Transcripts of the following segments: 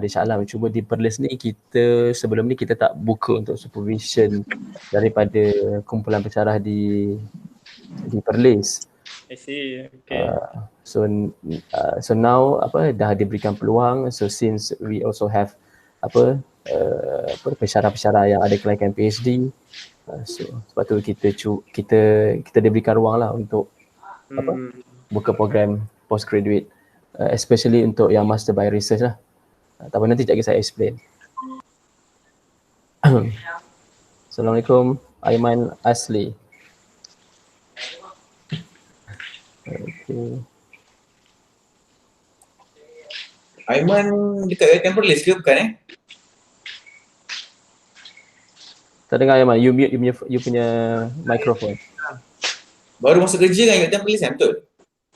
di Shah Alam. Cuma di Perlis ni kita sebelum ni kita tak buka untuk supervision daripada kumpulan pensyarah di Perlis. I see. Okay. So now dah diberikan peluang. So since we also have pensyarah-pensyarah yang ada kelaikan PhD, so sebab tu kita diberikan ruang lah untuk buka program postgraduate, especially untuk yang master by research lah. Tak apa, nanti sekejap lagi saya explain. Assalamualaikum, Aiman Asli. Okay. Aiman dekat Temperless ke bukan Tak dengar Aiman, you mute you punya mikrofon. Baru masuk kerja kan dekat Temperless kan, betul?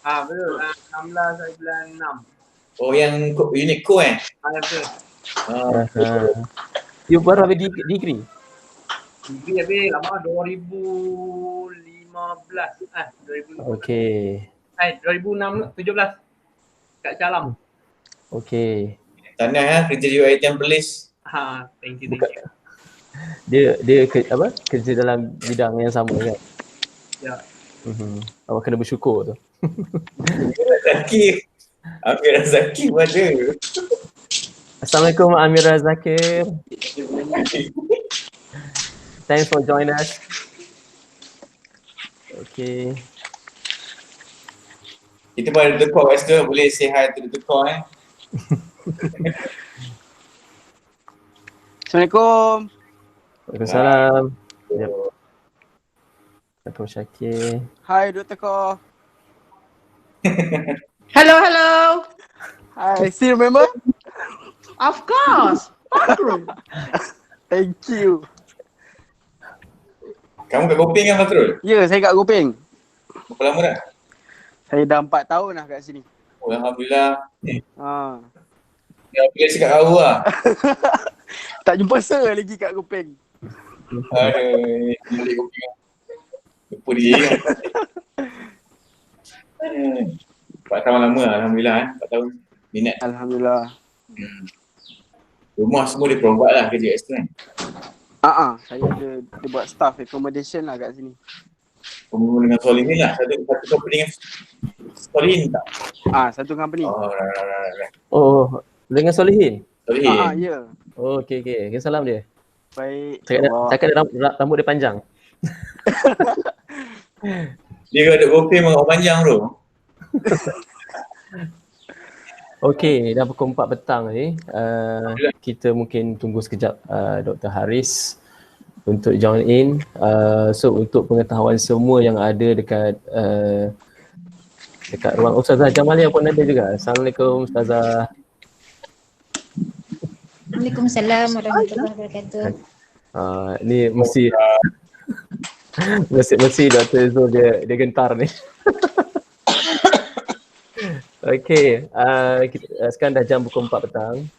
Betul. 16 bulan 6. Oh, yang unit co Ya, betul. You baru habis degree? Degree habis lama 2015. 2015. Okay. 2017 kat Calam. Okay. Tanah kerja di UI Temperless. Thank you. Dia kerja dalam bidang yang sama kan? Ya. Awak kena bersyukur tu. Zaki. Amira Zaki ada. Assalamualaikum Amira Zakir. Thanks for joining us. Okay. Kita pun ada dekor kat situ, boleh say hi to the dekor Assalamualaikum. Waalaikumsalam. Yep. Dr. Syakir. Hi Dr. Ko. Hello. Hi, still remember? Of course. Thank you. Kamu kat Gopeng kan, Fakrul? Ya, saya kat Gopeng. Berapa lama dah? Saya dah 4 tahun dah kat sini. Oh, Alhamdulillah. Ya, boleh cakap kau lah. Tak jumpa sir lagi kat Gopeng. Balik Gopeng. Lupa dia kan. 4 tahun lama Alhamdulillah 4 tahun. Minat. Alhamdulillah. Rumah semua dia provide lah kerja kat situ kan? Saya dia buat staff accommodation lah kat sini. Kamu dengan Solihin lah, satu company dengan Solihin tak? Satu company. Right. Oh, dengan Solihin? Solihin? Ya. Oh, okay. Salam dia. Baik. Cakap rambut dia panjang. Dia ada Gopeng dengan orang panjang tu. Okay, dah pukul 4 petang ni. Kita mungkin tunggu sekejap Dr. Haris untuk join in. So untuk pengetahuan semua yang ada dekat ruang Ustazah Jamalia pun ada juga. Assalamualaikum Ustazah. Waalaikumsalam warahmatullahi wabarakatuh. Ni mesti Dr. Zul dia gentar ni. Okay, sekarang dah jam pukul 4 petang.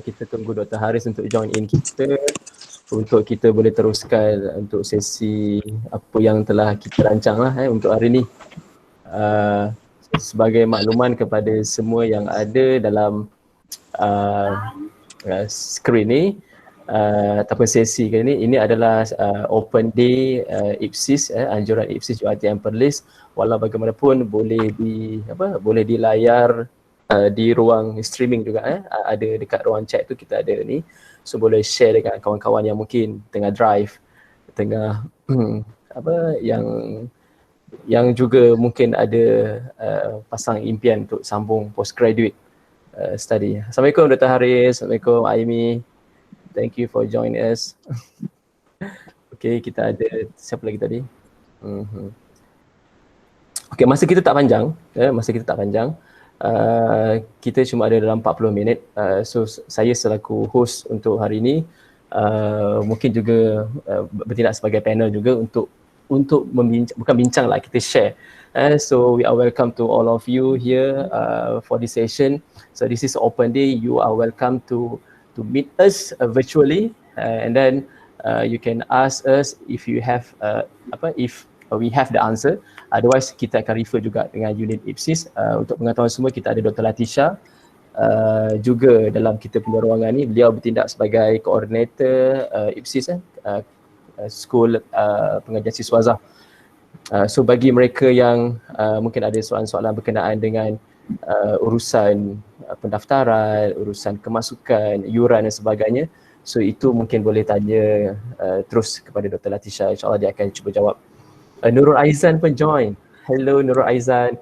Kita tunggu Dr. Haris untuk join in kita untuk kita boleh teruskan untuk sesi apa yang telah kita rancang lah untuk hari ni. Sebagai makluman kepada semua yang ada dalam skrin ni ataupun sesi kali ini adalah open day IPSIS, anjuran IPSIS UiTM Perlis. Walau bagaimanapun boleh di layar di ruang streaming juga ada dekat ruang chat tu kita ada ni, so boleh share dengan kawan-kawan yang mungkin tengah drive, tengah yang juga mungkin ada pasang impian untuk sambung postgraduate study. Assalamualaikum Dr. Haris, Assalamualaikum Aimi. Thank you for joining us. Okay, kita ada siapa lagi tadi? Okay, masa kita tak panjang. Kita cuma ada dalam 40 minit. So saya selaku host untuk hari ini mungkin juga bertindak sebagai panel juga untuk membincang, bukan bincang lah, kita share. So we are welcome to all of you here for this session. So this is open day. You are welcome to meet us virtually, and then you can ask us if you have if we have the answer. Otherwise kita akan refer juga dengan unit IPSIS. Untuk pengetahuan semua kita ada Dr. Latisha juga dalam kita punya ruangan ni beliau bertindak sebagai koordinator IPSIS School Pengajian Siswazah. So bagi mereka yang mungkin ada soalan-soalan berkenaan dengan urusan pendaftaran, urusan kemasukan, yuran dan sebagainya, so itu mungkin boleh tanya terus kepada Dr. Latisha, insyaAllah dia akan cuba jawab. Nurul Aizan pun join. Hello Nurul Aizan.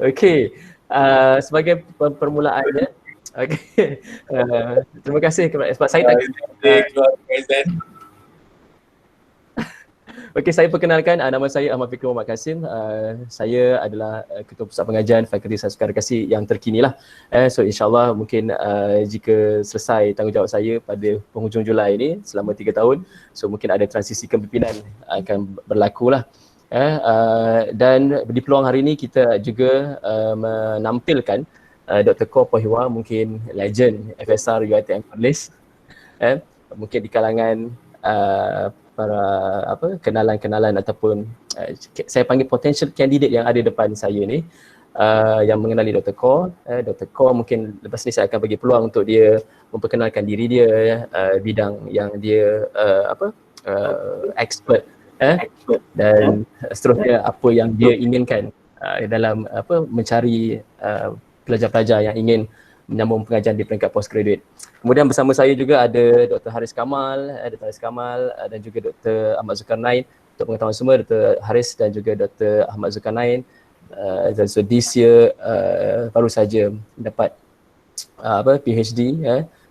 Okay, sebagai permulaannya, okay. Terima kasih kepada sebab saya tak Okey, saya perkenalkan, nama saya Ahmad Fikri Muhammad Kasim. Saya adalah Ketua Pusat Pengajian Fakulti Sains Komunikasi yang terkini lah. So insyaAllah mungkin jika selesai tanggungjawab saya pada penghujung Julai ini selama 3 tahun, so mungkin ada transisi kepimpinan akan berlaku lah. Dan di peluang hari ini kita juga menampilkan Dr. Ko Pohiwa, mungkin legend FSR UiTM Perlis. Mungkin di kalangan para kenalan-kenalan ataupun saya panggil potential candidate yang ada depan saya ni yang mengenali Dr. Ko. Dr. Ko mungkin lepas ni saya akan bagi peluang untuk dia memperkenalkan diri dia, bidang yang dia expert dan seterusnya apa yang dia inginkan dalam mencari pelajar-pelajar yang ingin menyambung pengajian di peringkat postgraduate. Kemudian bersama saya juga ada Dr. Haris Kamal, dan juga Dr. Ahmad Zulkarnain. Untuk pengetahuan semua, Dr. Haris dan juga Dr. Ahmad Zulkarnain so this year baru saja dapat PhD,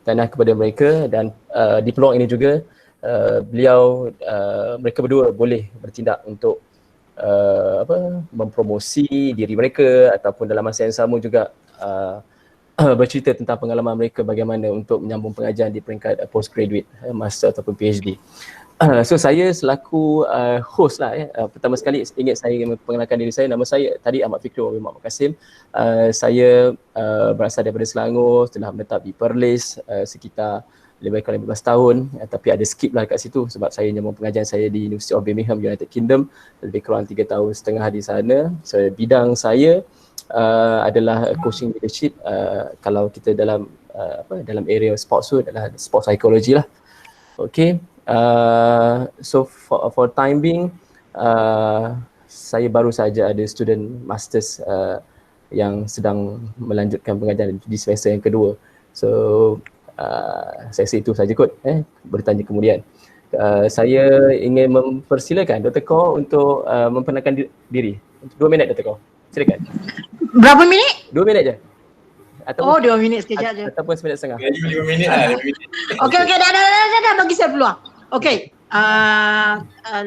tanah kepada mereka, dan di peluang ini juga mereka berdua boleh bertindak untuk mempromosi diri mereka ataupun dalam masa yang sama juga bercerita tentang pengalaman mereka bagaimana untuk menyambung pengajian di peringkat postgraduate, master ataupun PhD. So saya selaku host lah pertama sekali saya ingin memperkenalkan diri saya. Nama saya tadi Ahmad Fikri Muhammad Kasim. Saya berasal daripada Selangor, telah menetap di Perlis sekitar lebih kurang 15 tahun, tapi ada skip lah kat situ sebab saya menyambung pengajian saya di University of Birmingham, United Kingdom, lebih kurang 3 tahun setengah di sana. So bidang saya adalah coaching leadership. Kalau kita dalam dalam area sports tu adalah sports psychology lah. Okay. So for time being, saya baru saja ada student masters yang sedang melanjutkan pengajian di semester yang kedua. So saya rasa itu saja kot, bertanya kemudian. Saya ingin mempersilakan Dr. Ko untuk memperkenalkan diri. 2 minit Dr. Ko. Silakan. Berapa minit? 2 minit je. Ataupun, 2 minit sekejap je. Ataupun 1 minit setengah. 5 minit lah. 5 minit. Okay, dah bagi saya peluang. Okay,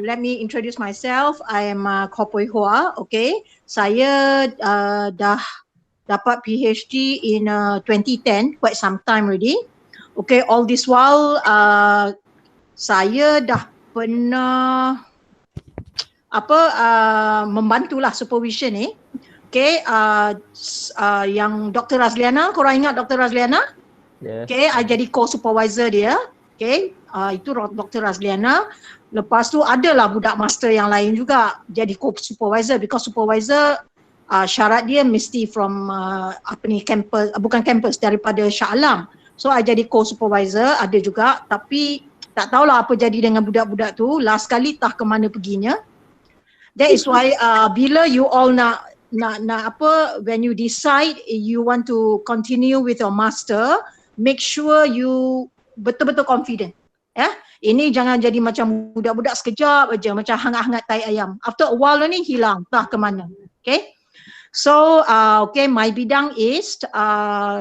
let me introduce myself. I am Ko Pohiwa. Okay, saya dah dapat PhD in 2010, quite some time already. Okay, all this while saya dah pernah membantulah supervision ni. Okay, yang Dr. Razliana, korang ingat Dr. Razliana? Yeah. Okay, I jadi co-supervisor dia. Okay, itu Dr. Razliana. Lepas tu adalah budak master yang lain juga jadi co-supervisor, because supervisor syarat dia mesti from campus, bukan campus, daripada Shah Alam. So I jadi co-supervisor, ada juga, tapi tak tahulah apa jadi dengan budak-budak tu. Last kali tak ke mana perginya. That is why bila you all nak when you decide you want to continue with your master, make sure you betul-betul confident. Ini jangan jadi macam budak-budak sekejap aja, macam hangat-hangat tai ayam. After a while ni hilang, tak ke mana. Okay. So okay, my bidang is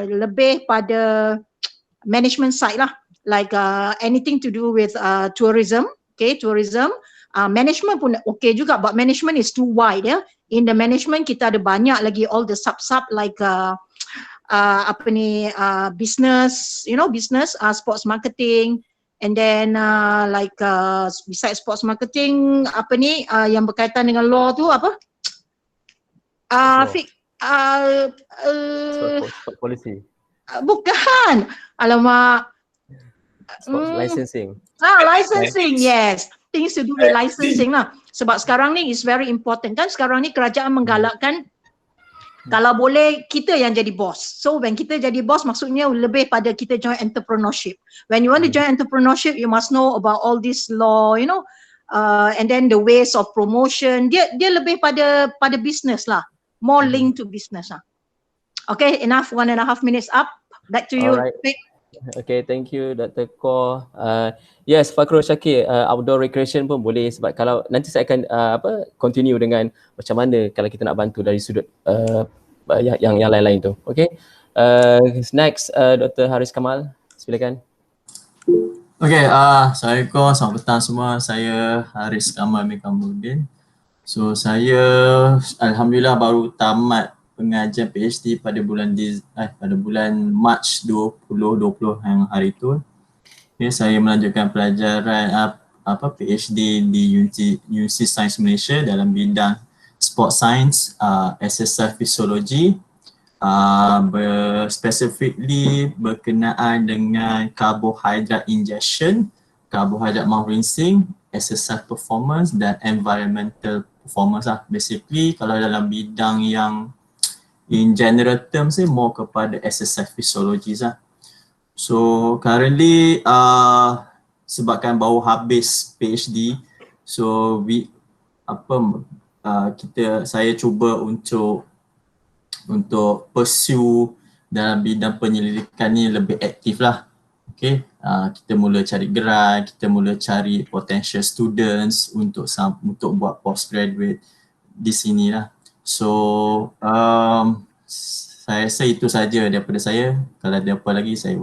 lebih pada management side lah, like anything to do with tourism. Okay, tourism. Management pun okay juga, but management is too wide. In the management kita ada banyak lagi all the sub like business, business, sports marketing, and then like besides sports marketing, yang berkaitan dengan law tu apa? Sport policy. Bukan. Alamak. Sport licensing. Licensing, yes. Things to do with licensing lah. Sebab sekarang ni is very important kan. Sekarang ni kerajaan menggalakkan Kalau boleh kita yang jadi boss. So when kita jadi boss maksudnya lebih pada kita join entrepreneurship. When you want to join entrepreneurship you must know about all this law, you know, and then the ways of promotion. Dia lebih pada business lah. More linked to business lah. Okay, enough, 1.5 minutes up. Back to you. Alright. Okay, thank you Dr. Kor. Yes, Fakrul Syakir, outdoor recreation pun boleh sebab kalau nanti saya akan continue dengan macam mana kalau kita nak bantu dari sudut yang lain-lain tu. Okay. Next, Dr. Haris Kamal, silakan. Okay, Assalamualaikum, selamat petang semua. Saya Haris Kamal Mekamuddin. So saya alhamdulillah baru tamat pengajian PhD pada bulan Mac 2020 yang hari itu. Okay, saya melanjutkan pelajaran PhD di University Science Malaysia dalam bidang Sport Science, Exercise Physiology, specifically berkenaan dengan carbohydrate ingestion, carbohydrate mouth rinsing, exercise performance dan environmental performance lah. Basically kalau dalam bidang yang in general terms more kepada exercise physiology lah. So currently sebabkan baru habis PhD, so saya cuba untuk pursue dalam bidang penyelidikan ni lebih aktif lah. Okay, kita mula cari gerai, kita mula cari potential students untuk buat postgraduate di sini lah. So saya rasa itu saja daripada saya. Kalau ada apa lagi saya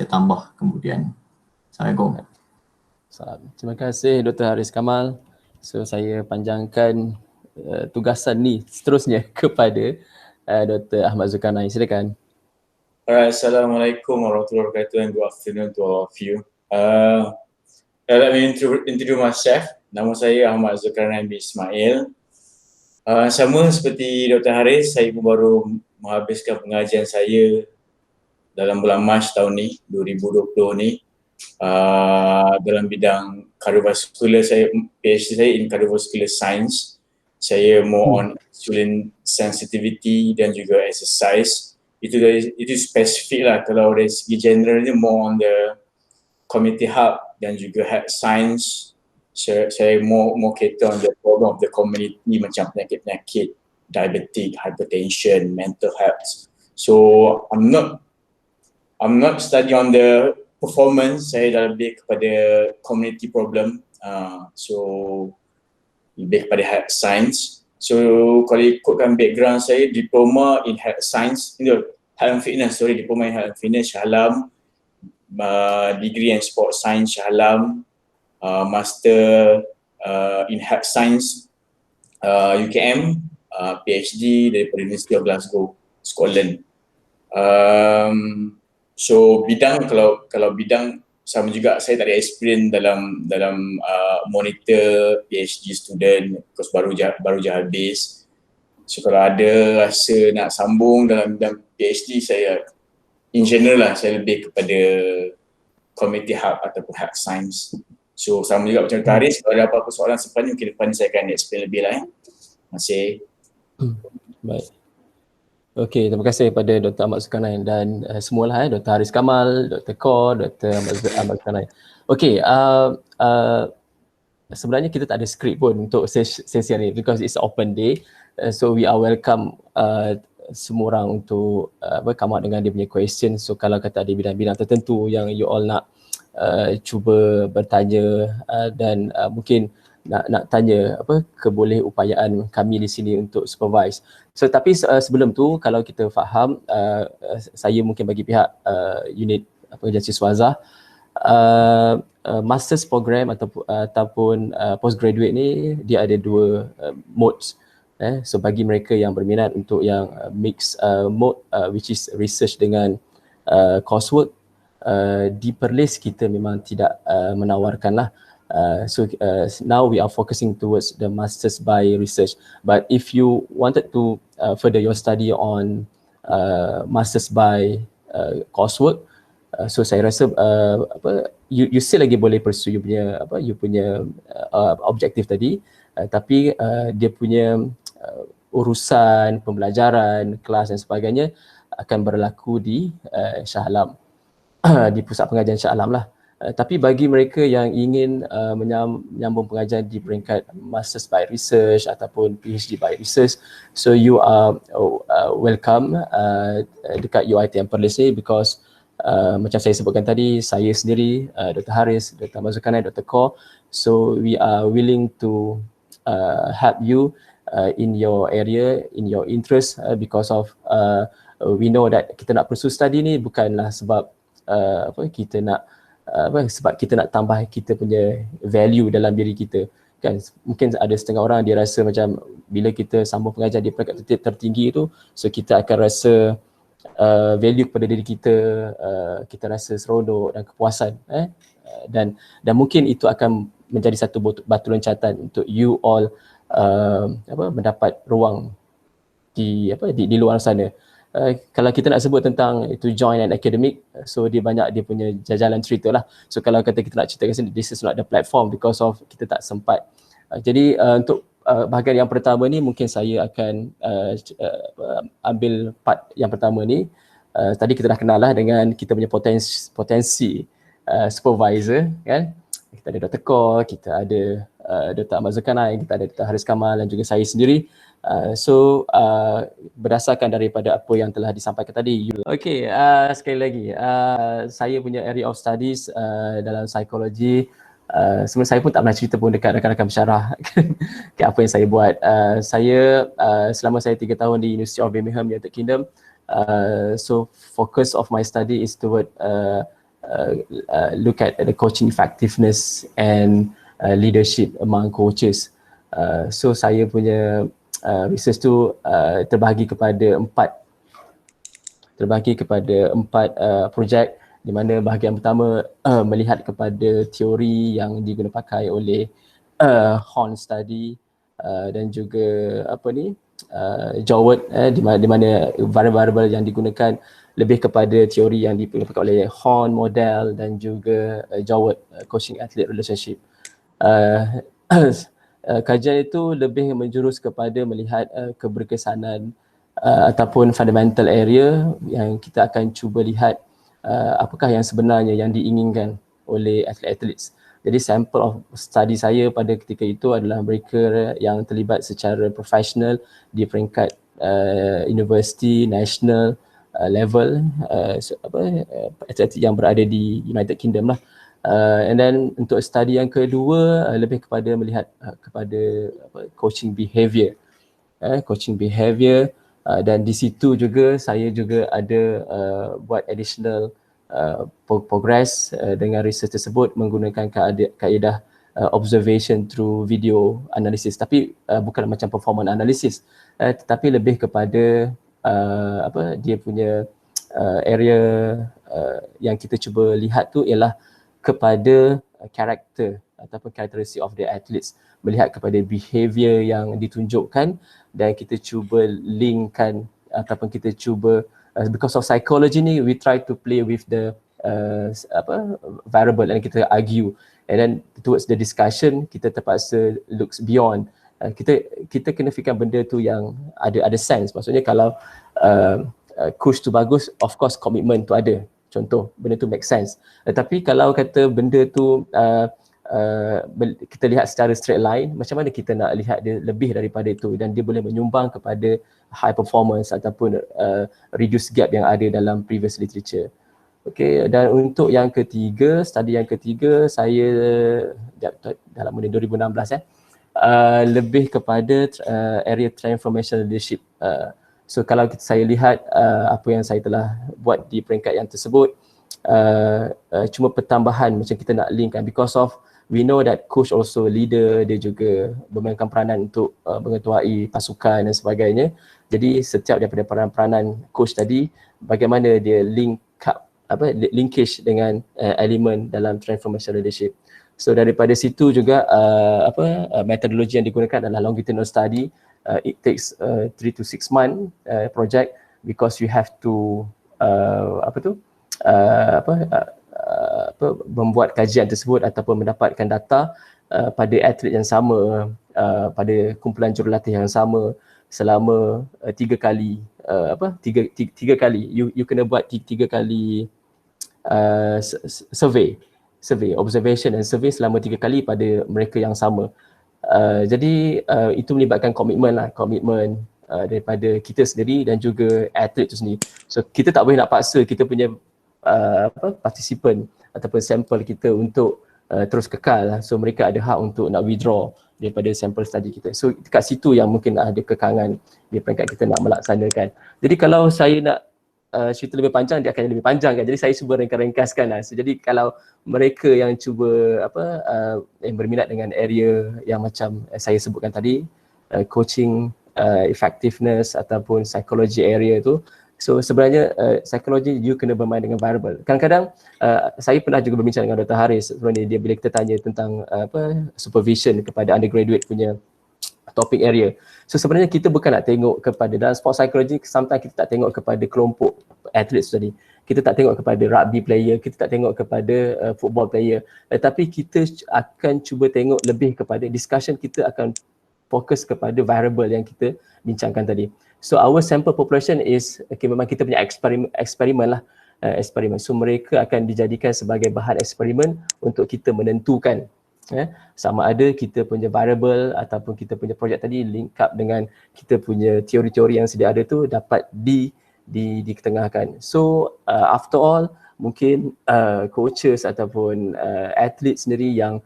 tambah kemudian. Assalamualaikum. Terima kasih Dr. Haris Kamal. So saya panjangkan tugasan ni seterusnya kepada Dr. Ahmad Zulkarnain. Silakan. Alright, Assalamualaikum warahmatullahi wabarakatuh and good afternoon to all of you. Let me introduce myself. Nama saya Ahmad Zulkarnain bin Ismail. Sama seperti Dr. Haris, saya pun baru menghabiskan pengajian saya dalam bulan Mac tahun ni, 2020 ni. Dalam bidang cardiovascular, saya PhD saya in cardiovascular science. Saya more on insulin sensitivity dan juga exercise. Itu spesifik lah. Kalau dari segi general ni more on the community health dan juga health science. Saya more cater on the problem of the community macam penyakit-penyakit, diabetic, hypertension, mental health. So I'm not study on the performance, saya dah lebih kepada community problem. So lebih kepada health science. So kalau ikutkan background saya, diploma in health science, health and fitness, diploma in health and fitness Shah Alam, degree in sport science Shah Alam, master in health science UKM, PhD daripada University of Glasgow, Scotland. So bidang kalau bidang sama juga, saya tak ada experience dalam monitor PhD student because baru je habis. So kalau ada rasa nak sambung dalam bidang PhD, saya in general lah, saya lebih kepada community health ataupun health science. So sama juga macam Haris, kalau ada apa-apa soalan sepanjang mungkin depan saya akan explain lebih lah. Terima kasih. Baik. Okey, terima kasih kepada Dr. Ahmad Zulkarnain dan semualah Dr. Haris Kamal, Dr. Kor, Dr. Ahmad Zulkarnain. Okey, sebenarnya kita tak ada skrip pun untuk sesi hari ni because it's open day. So we are welcome semua orang untuk come out dengan dia punya question. So kalau kata ada bidang-bidang tertentu yang you all nak cuba bertanya dan mungkin nak tanya kebolehupayaan kami di sini untuk supervise. So tapi sebelum tu kalau kita faham, saya mungkin bagi pihak unit Justice Wazah, master's program ataupun postgraduate ni dia ada dua modes. So bagi mereka yang berminat untuk yang mix mode which is research dengan coursework, di Perlis kita memang tidak menawarkan lah. So now we are focusing towards the masters by research. But if you wanted to further your study on masters by coursework, so saya rasa you still lagi boleh pursue you punya objektif tadi, tapi dia punya urusan pembelajaran, kelas dan sebagainya akan berlaku di Shah Alam, di pusat pengajian Shah Alam lah. Tapi bagi mereka yang ingin menyambung pengajian di peringkat Masters by Research ataupun PhD by Research, so you are welcome dekat UiTM Perlis ni, because macam saya sebutkan tadi, saya sendiri, Dr. Haris, Dr. Ahmad Zulkarnain, Dr. Kaur, so we are willing to help you in your area, in your interest, because of we know that kita nak pursue study ni bukanlah sebab kita nak sebab kita nak tambah kita punya value dalam diri kita kan. Mungkin ada setengah orang dia rasa macam bila kita sambung pengajian di peringkat tertinggi itu, so kita akan rasa value kepada diri kita, kita rasa seronok dan kepuasan, dan mungkin itu akan menjadi satu batu loncatan untuk you all mendapat ruang di luar sana. Kalau kita nak sebut tentang itu join an academic, so dia banyak dia punya jajalan cerita lah. So kalau kata kita nak cerita kat sini, this is not the platform because of kita tak sempat. Jadi untuk bahagian yang pertama ni mungkin saya akan ambil part yang pertama ni. Tadi kita dah kenal lah dengan kita punya potensi supervisor kan. Kita ada Dr. Kaur, kita ada Dr. Ahmad Zulkarnain, kita ada Dr. Haris Kamal dan juga saya sendiri. So berdasarkan daripada apa yang telah disampaikan tadi. Okay, sekali lagi saya punya area of studies dalam psikologi. Sebenarnya saya pun tak pernah cerita pun dekat rakan-rakan pensyarah apa yang saya buat. Saya selama saya 3 tahun di University of Birmingham, United Kingdom, so focus of my study is toward look at the coaching effectiveness and leadership among coaches. So saya punya research tu terbahagi kepada empat projek, di mana bahagian pertama melihat kepada teori yang digunakan pakai oleh Horn Study dan juga Jowett, di mana variable yang digunakan lebih kepada teori yang dipakai oleh Horn model dan juga Jowett coaching athlete relationship. Kajian itu lebih menjurus kepada melihat keberkesanan ataupun fundamental area yang kita akan cuba lihat apakah yang sebenarnya yang diinginkan oleh atlet-atlet. Jadi sampel of study saya pada ketika itu adalah mereka yang terlibat secara profesional di peringkat university, national level, atlet yang berada di United Kingdom lah. And then untuk study yang kedua lebih kepada melihat kepada coaching behavior, dan di situ juga saya juga ada buat additional progress dengan research tersebut menggunakan kaedah observation through video analysis, tapi bukan macam performance analysis, tetapi lebih kepada dia punya area yang kita cuba lihat tu ialah kepada karakter ataupun karakteristik of the athletes, melihat kepada behavior yang ditunjukkan dan kita cuba linkkan ataupun kita cuba because of psychology ni we try to play with the variable and kita argue, and then towards the discussion kita terpaksa looks beyond. Kita kena fikirkan benda tu yang ada sense. Maksudnya kalau coach tu bagus, of course commitment tu ada. Contoh, benda tu make sense. Tapi kalau kata benda tu kita lihat secara straight line, macam mana kita nak lihat dia lebih daripada itu dan dia boleh menyumbang kepada high performance ataupun reduce gap yang ada dalam previous literature. Okay, dan untuk yang ketiga, study yang ketiga saya dalam 2016 lebih kepada area transformation leadership. So kalau saya lihat apa yang saya telah buat di peringkat yang tersebut, cuma pertambahan macam kita nak linkkan, because of we know that coach also leader, dia juga memainkan peranan untuk mengetuai pasukan dan sebagainya. Jadi setiap daripada peranan coach tadi, bagaimana dia linkage dengan elemen dalam transformation leadership. So daripada situ juga metodologi yang digunakan adalah longitudinal study. It takes 3 to 6 month project, because you have to membuat kajian tersebut ataupun mendapatkan data pada atlet yang sama, pada kumpulan jurulatih yang sama, selama 3 kali tiga kali you kena buat 3 kali survey observation dan survey selama 3 kali pada mereka yang sama. Jadi itu melibatkan komitmen daripada kita sendiri dan juga atlet itu sendiri. So kita tak boleh nak paksa kita punya participant ataupun sampel kita untuk terus kekal lah. So mereka ada hak untuk nak withdraw daripada sampel study kita. So kat situ yang mungkin ada kekangan di peringkat kita nak melaksanakan. Jadi kalau saya nak cerita lebih panjang, dia akan lebih panjang kan. Jadi saya cuba ringkaskan lah. So, jadi kalau mereka yang cuba yang berminat dengan area yang macam saya sebutkan tadi, coaching, effectiveness ataupun psychology area tu, so sebenarnya psikologi you kena bermain dengan variable. Kadang-kadang saya pernah juga berbincang dengan Dr. Haris sebenarnya dia bila kita tanya tentang supervision kepada undergraduate punya topik area. So sebenarnya kita bukan nak tengok kepada dalam sport psychology, sometimes kita tak tengok kepada kelompok atlet tadi. Kita tak tengok kepada rugby player, kita tak tengok kepada football player. Tetapi kita akan cuba tengok lebih kepada discussion, kita akan fokus kepada variable yang kita bincangkan tadi. So our sample population is memang kita punya eksperimen lah. Eksperimen. So mereka akan dijadikan sebagai bahan eksperimen untuk kita menentukan sama ada kita punya variable ataupun kita punya projek tadi link up dengan kita punya teori-teori yang sedia ada tu dapat diketengahkan. So after all mungkin coaches ataupun atlet sendiri yang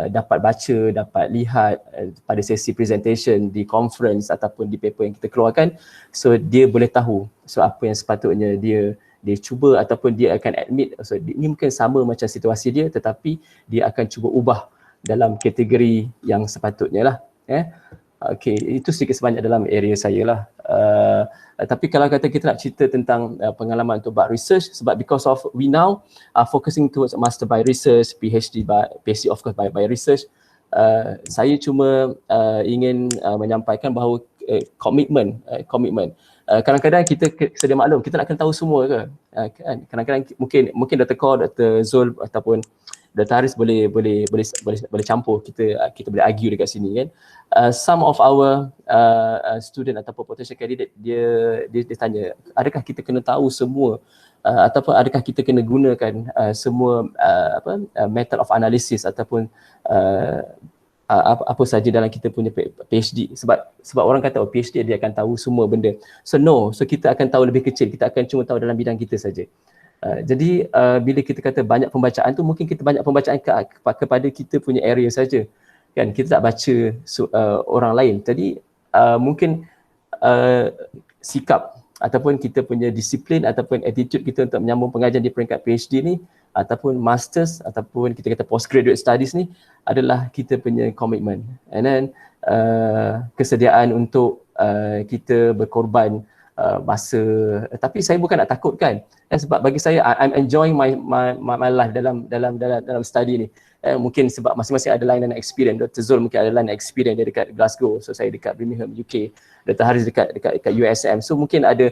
dapat baca, dapat lihat pada sesi presentation di conference ataupun di paper yang kita keluarkan, so dia boleh tahu so apa yang sepatutnya dia cuba ataupun dia akan admit, so ini mungkin sama macam situasi dia tetapi dia akan cuba ubah dalam kategori yang sepatutnya lah. Okay, itu sedikit sebanyak dalam area saya lah. Tapi kalau kata kita nak cerita tentang pengalaman untuk buat research, sebab because of we now are focusing towards master by research, PhD of course by research, saya cuma ingin menyampaikan bahawa komitmen. Kadang-kadang kita sedia maklum, kita nak kena tahu semua ke? Kadang-kadang mungkin Dr. Kor, Dr. Zul ataupun Dr. Haris boleh campur, kita boleh argue dekat sini kan. Some of our student ataupun potential candidate dia tanya, adakah kita kena tahu semua ataupun adakah kita kena gunakan semua method of analysis ataupun apa saja dalam kita punya PhD, sebab orang kata PhD dia akan tahu semua benda. So no, so kita akan tahu lebih kecil, kita akan cuma tahu dalam bidang kita saja. Jadi bila kita kata banyak pembacaan tu, mungkin kita banyak pembacaan kepada kita punya area saja kan, kita tak baca orang lain. Jadi mungkin sikap ataupun kita punya disiplin ataupun attitude kita untuk menyambung pengajian di peringkat PhD ni ataupun masters ataupun kita kata postgraduate studies ni adalah kita punya komitmen, and then kesediaan untuk kita berkorban masa. Tapi saya bukan nak takutkan, sebab bagi saya I'm enjoying my life dalam study ni. Mungkin sebab masing-masing ada line and experience. Dr. Zul mungkin ada line and experience dia dekat Glasgow, so saya dekat Birmingham UK. Dr. Haris dekat USM. So mungkin apa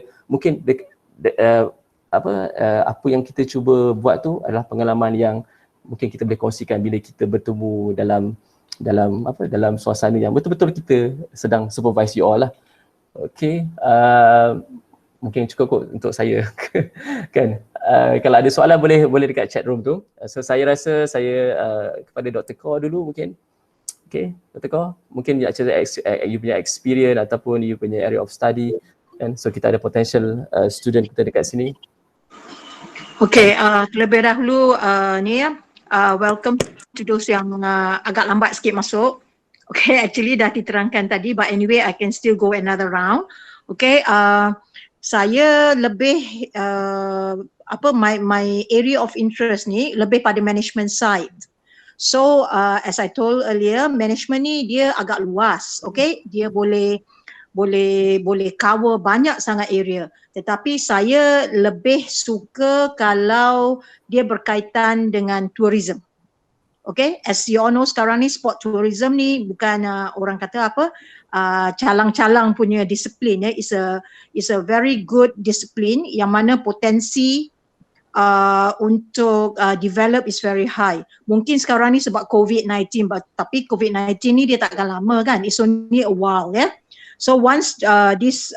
yang kita cuba buat tu adalah pengalaman yang mungkin kita boleh kongsikan bila kita bertemu dalam suasana yang betul-betul kita sedang supervise you all lah. Okay, mungkin cukup kot untuk saya kan. Kalau ada soalan boleh dekat chat room tu. So saya rasa saya kepada Dr. Kor dulu mungkin. Okay, Dr. Kor, mungkin you punya experience ataupun you punya area of study, and so kita ada potential student kita dekat sini. Okay, terlebih dahulu welcome to those yang agak lambat sikit masuk. Okay, actually dah diterangkan tadi, but anyway I can still go another round. Okay, saya lebih my area of interest ni lebih pada management side. So as I told earlier, management ni dia agak luas. Okay, dia boleh cover banyak sangat area. Tetapi saya lebih suka kalau dia berkaitan dengan tourism. Okay, as you all know sekarang ni sport tourism ni bukan orang kata calang-calang punya disiplin ya. It's a very good discipline yang mana potensi untuk develop is very high. Mungkin sekarang ni sebab COVID-19, tapi COVID-19 ni dia takkan lama kan, it's only a while ya. So once this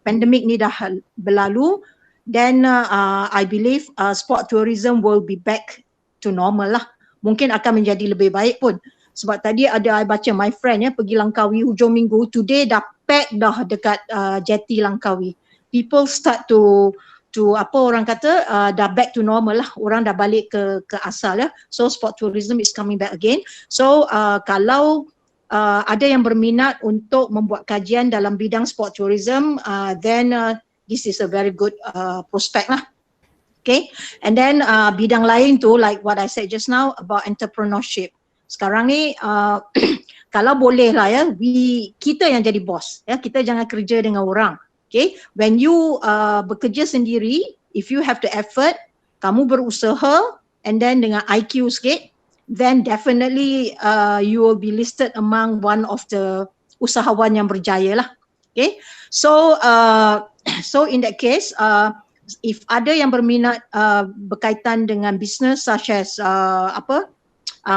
pandemic ni dah berlalu, then I believe sport tourism will be back to normal lah. Mungkin akan menjadi lebih baik pun. Sebab tadi I baca my friend pergi Langkawi hujung minggu, today dah pack dah dekat jetty Langkawi. People start to apa orang kata dah back to normal lah, orang dah balik ke asal ya. So sport tourism is coming back again. So kalau ada yang berminat untuk membuat kajian dalam bidang sport tourism, then this is a very good prospect lah. Okay, and then bidang lain tu like what I said just now about entrepreneurship. Sekarang ni kalau boleh lah ya, kita yang jadi bos ya, kita jangan kerja dengan orang. Okay, when you bekerja sendiri, if you have the effort, kamu berusaha and then dengan IQ sikit, then definitely you will be listed among one of the usahawan yang berjaya lah. Okay, so in that case, if ada yang berminat berkaitan dengan business such as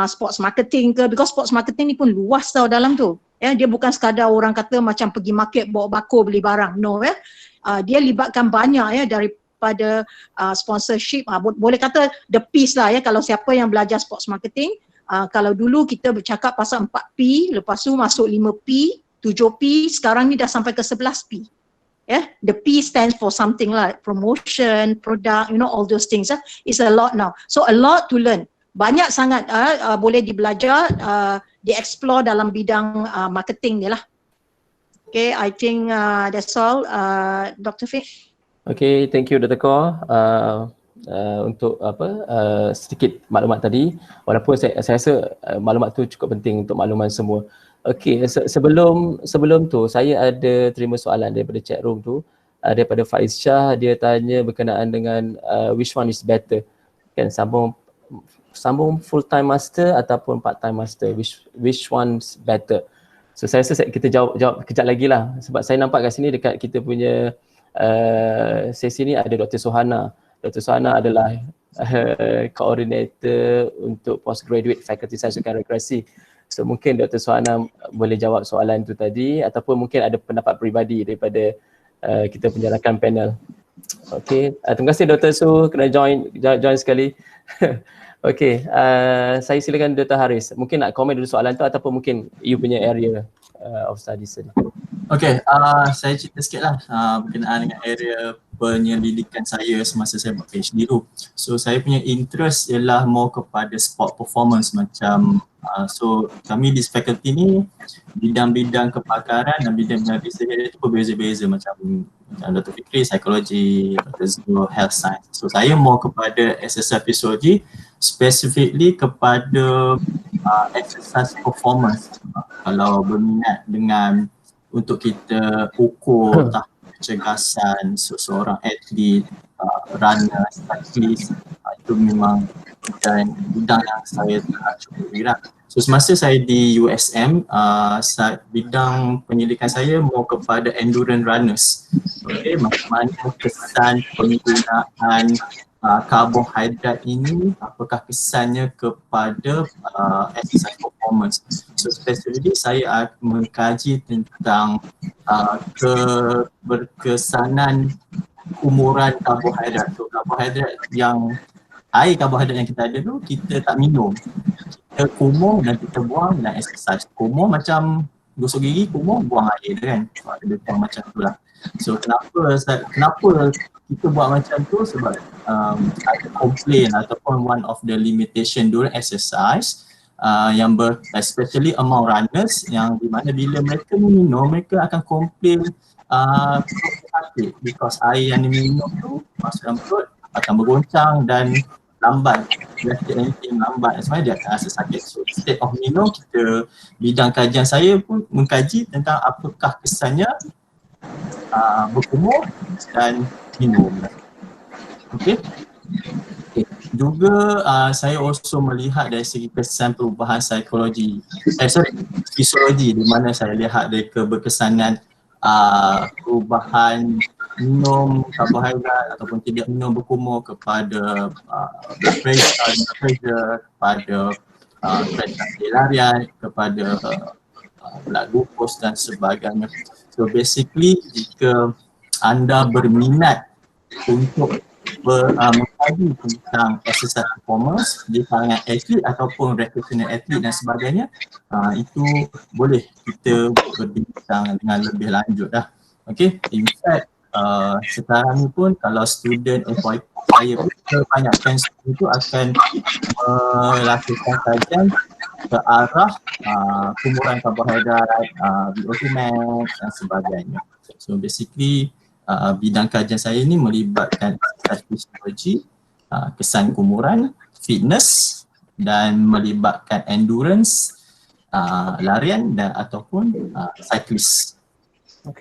sports marketing ke, because sports marketing ni pun luas tau dalam tu. Ya, dia bukan sekadar orang kata macam pergi market bawa bako beli barang. No ya. Dia libatkan banyak ya daripada sponsorship. Boleh kata the piece lah ya kalau siapa yang belajar sports marketing. Kalau dulu kita bercakap pasal 4P, lepas tu masuk 5P, 7P, sekarang ni dah sampai ke 11P. Yeah, the P stands for something like promotion, product, all those things. It's a lot now. So a lot to learn. Banyak sangat boleh dibelajar, di-explore dalam bidang marketing ni lah. Okay, I think that's all. Dr. Fik. Okay, thank you Dr. Kor untuk sedikit maklumat tadi. Walaupun saya rasa maklumat tu cukup penting untuk makluman semua. Okay, sebelum tu saya ada terima soalan daripada chat room tu, daripada Faiz Shah. Dia tanya berkenaan dengan which one is better, kan, sambung full time master ataupun part time master, which one's better. So saya rasa kita jawab kejap lagi lah, sebab saya nampak kat sini dekat kita punya sesi ni ada Dr. Sohana. Dr. Sohana adalah coordinator untuk postgraduate faculty science dan rekreasi. So mungkin Dr. Sohana boleh jawab soalan tu tadi, ataupun mungkin ada pendapat peribadi daripada kita punya rakan panel. Okay, terima kasih Dr. Su kena join sekali. Okay, saya silakan Dr. Haris. Mungkin nak komen dulu soalan tu ataupun mungkin you punya area of studies tadi. Okay, saya cerita sikit lah berkenaan dengan area penyelidikan saya semasa saya buat PhD tu. So saya punya interest ialah more kepada sport performance macam so kami di faculty ni bidang-bidang kepakaran dan bidang-bidang research itu berbeza-beza macam Dr. Fikri, psikologi, Dr. Zul, health science. So saya more kepada exercise physiology, specifically kepada exercise performance. Kalau berminat dengan untuk kita ukur tahap kecergasan seseorang atlet, runner, cyclist, itu memang bidang yang saya cukup gerak. So semasa saya di USM, bidang penyelidikan saya mau kepada endurance runners. Okay, macam mana kesan penggunaan karbohidrat ini, apakah kesannya kepada exercise performance. So specifically saya mengkaji tentang berkesanan umuran karbohidrat. So karbohidrat air karbohidrat yang kita ada tu kita tak minum. Kita kumur dan kita buang dan exercise. Kumur macam gosok gigi, kumur buang air kan. Ada buang macam tu lah. So kenapa kita buat macam tu, sebab ada complain ataupun one of the limitation during exercise yang especially among runners, yang di mana bila mereka minum mereka akan complain sakit because air yang diminum tu masuk dalam perut akan bergoncang dan lambat, lambat sebenarnya dia akan rasa sakit. So instead of minum, bidang kajian saya pun mengkaji tentang apakah kesannya berkumur dan minum. Okay. Juga saya also melihat dari segi kesan perubahan fisiologi, di mana saya lihat dari keberkesanan perubahan minum karbohidrat ataupun tidak minum berkumur kepada pressure, kepada pressure larian, kepada blood glucose dan sebagainya. So basically jika anda berminat untuk mengkaji tentang exercise performance di kalangan atlet ataupun recreational atlet dan sebagainya, itu boleh kita berbincang dengan lebih lanjut dah. Okay, in fact sekarang ni pun kalau student FYP saya kebanyakan student itu akan melakukan kajian ke arah kumpulan karbohidrat, VO2 max dan sebagainya. So basically bidang kajian saya ni melibatkan exercise physiology, kesan kumuran, fitness dan melibatkan endurance, larian dan ataupun cyclist.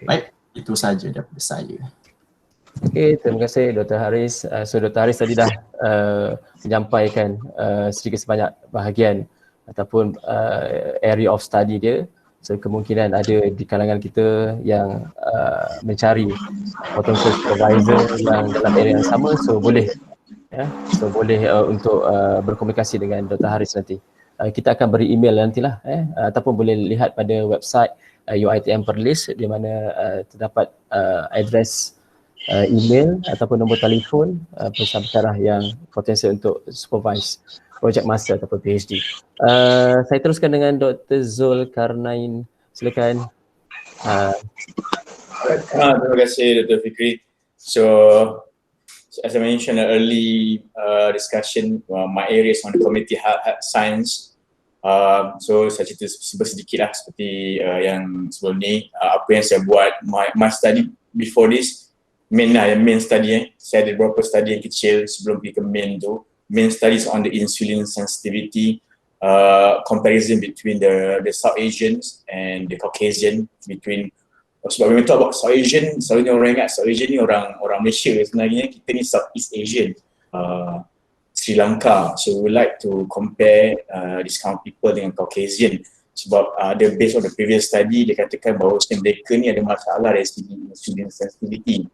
Baik, itu saja daripada saya. Okey, terima kasih Dr. Haris. So Dr. Haris tadi dah menyampaikan sedikit sebanyak bahagian ataupun area of study dia. So kemungkinan ada di kalangan kita yang mencari potential supervisor yang dalam area yang sama, so boleh untuk berkomunikasi dengan Dr. Haris nanti. Kita akan beri email nantilah ataupun boleh lihat pada website UiTM Perlis di mana terdapat address email ataupun nombor telefon pensyarah yang potensial untuk supervise project master ataupun PhD. Saya teruskan dengan Dr. Zulkarnain. Silakan. Terima kasih Dr. Fikri. So as I mentioned early discussion, my area is on the community health science. So saya cerita sedikit lah seperti yang sebelum ni, apa yang saya buat, my study before this, main study saya ada beberapa study yang kecil sebelum pergi ke main tu. Main studies on the insulin sensitivity, comparison between the South Asians and the Caucasian, between sebab when we talk about South Asian, selalunya orang ingat South Asian ni orang Malaysia, sebenarnya kita ni Southeast Asian, Sri Lanka. So we like to compare this kind of people dengan Caucasian sebab based on the previous study, dia katakan bahawa mereka ni ada masalah dari segi insulin sensitivity.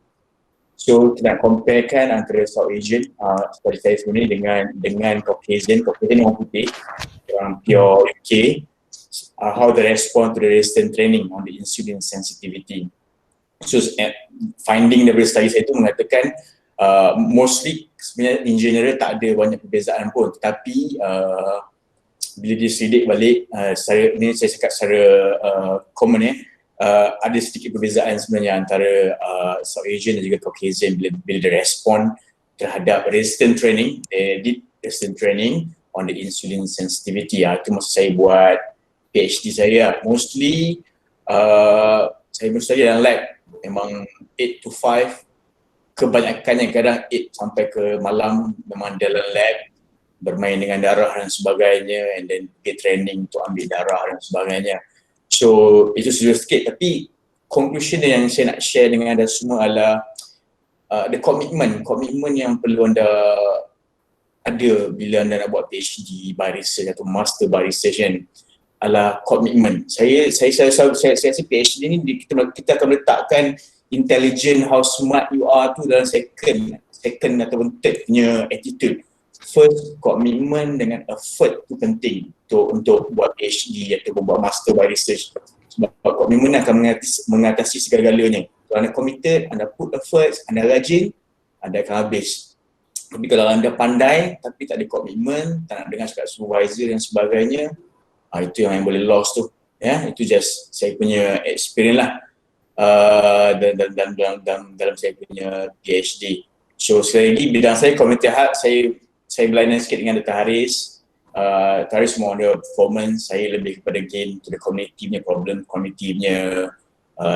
So kita nak comparekan antara South Asian seperti saya sebenarnya dengan Caucasian orang putih, orang pure UK, how they respond to the resistance training on the insulin sensitivity. So finding dari study saya itu mengatakan mostly sebenarnya in general tak ada banyak perbezaan pun, tetapi bila diselidik balik, saya cakap secara common ada sedikit perbezaan sebenarnya antara South Asian dan juga Caucasian bila dia respon terhadap resistant training. They did resistant training on the insulin sensitivity. Itu masa saya buat PhD saya. Mostly saya mesti dalam lab memang 8 to 5, kebanyakannya kadang 8 sampai ke malam memang dalam lab bermain dengan darah dan sebagainya, and then pergi training untuk ambil darah dan sebagainya. So itu sudah sikit, tapi conclusion yang saya nak share dengan anda semua adalah the commitment yang perlu anda ada bila anda nak buat PhD by research atau master by research kan, adalah commitment. Saya rasa PhD ni kita akan letakkan intelligent, how smart you are tu dalam second ataupun third punya attitude. First, commitment dengan effort tu penting untuk buat PhD ataupun buat master by research. Sebab commitment akan mengatasi segala-galanya. Kalau anda committed, anda put effort, anda rajin, anda akan habis. Tapi kalau anda pandai tapi tak ada commitment, tak nak dengar cakap supervisor dan sebagainya, itu yang boleh lost tu. Ya, itu just saya punya experience lah dalam saya punya PhD. So sekali lagi bidang saya community health, saya berlainan sikit dengan Dr. Haris. Dr. Haris more on the performance, saya lebih kepada gain to the community punya problem, community punya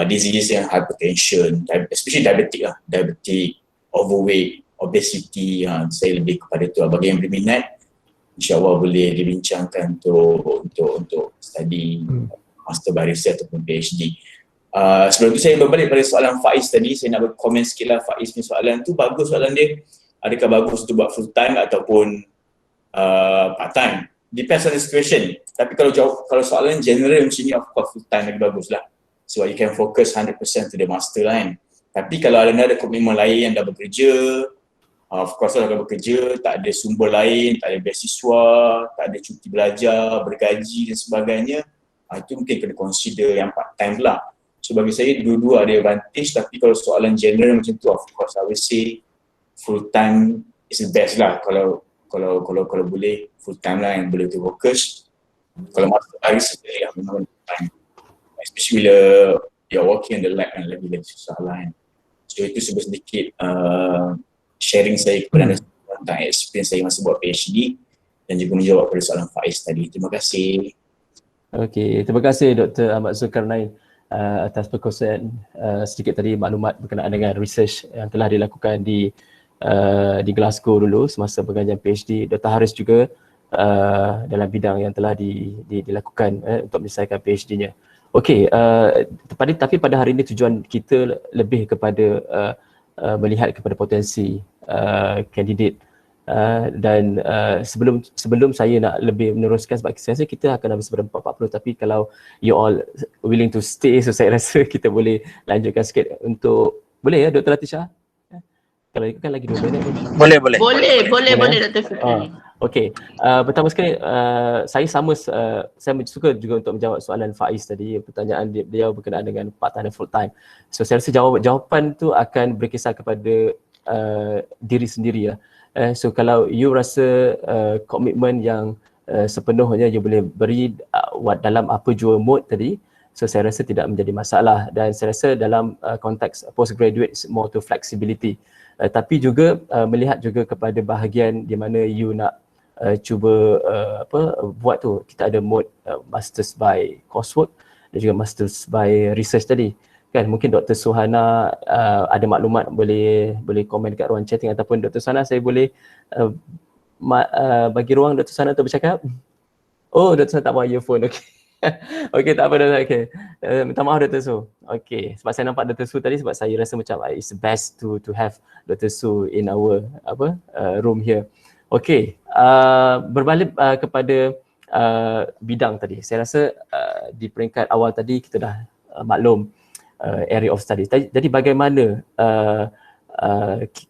disease yang hypertension, especially diabetic, overweight, obesity, saya lebih kepada tu. Bagi yang berminat, insyaAllah boleh dibincangkan untuk study master by research ataupun PhD. Sebelum tu saya berbalik pada soalan Faiz tadi, saya nak berkomen sikit lah. Faiz ni soalan tu bagus, soalan dia. Adakah bagus untuk buat full time ataupun part time? Depends on the situation. Tapi kalau soalan general macam ni, of course full time lagi bagus lah. So you can focus 100% to the master lah kan. Tapi kalau ada komitmen lain, anda bekerja, of course lah kalau bekerja, tak ada sumber lain, tak ada beasiswa, tak ada cuti belajar, bergaji dan sebagainya, Itu mungkin kena consider yang part time pula. So bagi saya dua-dua ada advantage, tapi kalau soalan general macam tu, of course I will say full time is the best lah. Kalau boleh full time lah yang boleh to focus. Kalau masuk hari sendiri lah memang full time. Especially bila you're working in the lab kan, lebih susah lah kan. So itu sedikit sharing saya kepada anda tentang experience saya masa buat PhD dan juga menjawab pada soalan Faiz tadi. Terima kasih. Okey, terima kasih Dr. Ahmad Zulkarnain atas perkongsian sedikit tadi maklumat berkenaan dengan research yang telah dilakukan di Glasgow dulu semasa pengajian PhD. Dr. Haris juga dalam bidang yang telah dilakukan untuk menyelesaikan PhD-nya. Okey, tapi pada hari ini tujuan kita lebih kepada melihat kepada potensi kandidat dan sebelum saya nak lebih meneruskan sebab saya rasa kita akan habis berempat 40, tapi kalau you all willing to stay, so saya rasa kita boleh lanjutkan sikit untuk, boleh ya Dr. Latisha? Kalau kan lagi 2 minit pun. Boleh Dr. Fikri. Okey, pertama sekali saya suka juga untuk menjawab soalan Faiz tadi, pertanyaan dia berkenaan dengan part time dan full time. So saya rasa jawapan tu akan berkisar kepada diri sendiri lah. So kalau you rasa komitmen yang sepenuhnya you boleh beri dalam apa jua mode tadi, so saya rasa tidak menjadi masalah, dan saya rasa dalam konteks postgraduate more to flexibility. Tapi juga melihat juga kepada bahagian di mana you nak cuba buat tu. Kita ada mode masters by coursework dan juga masters by research tadi. Kan mungkin Dr. Suhana ada maklumat boleh komen dekat ruang chatting, ataupun Dr. Suhana saya boleh bagi ruang Dr. Suhana untuk bercakap. Oh, Dr. Suhana tak bawa earphone. Okey. Okey, tak apa Dr. Okey. Minta maaf Dr. Su. Okey, sebab saya nampak Dr. Su tadi, sebab saya rasa macam it's best to have Dr. Su in our room here. Okey, berbalik kepada bidang tadi. Saya rasa di peringkat awal tadi kita dah maklum area of study. Jadi bagaimana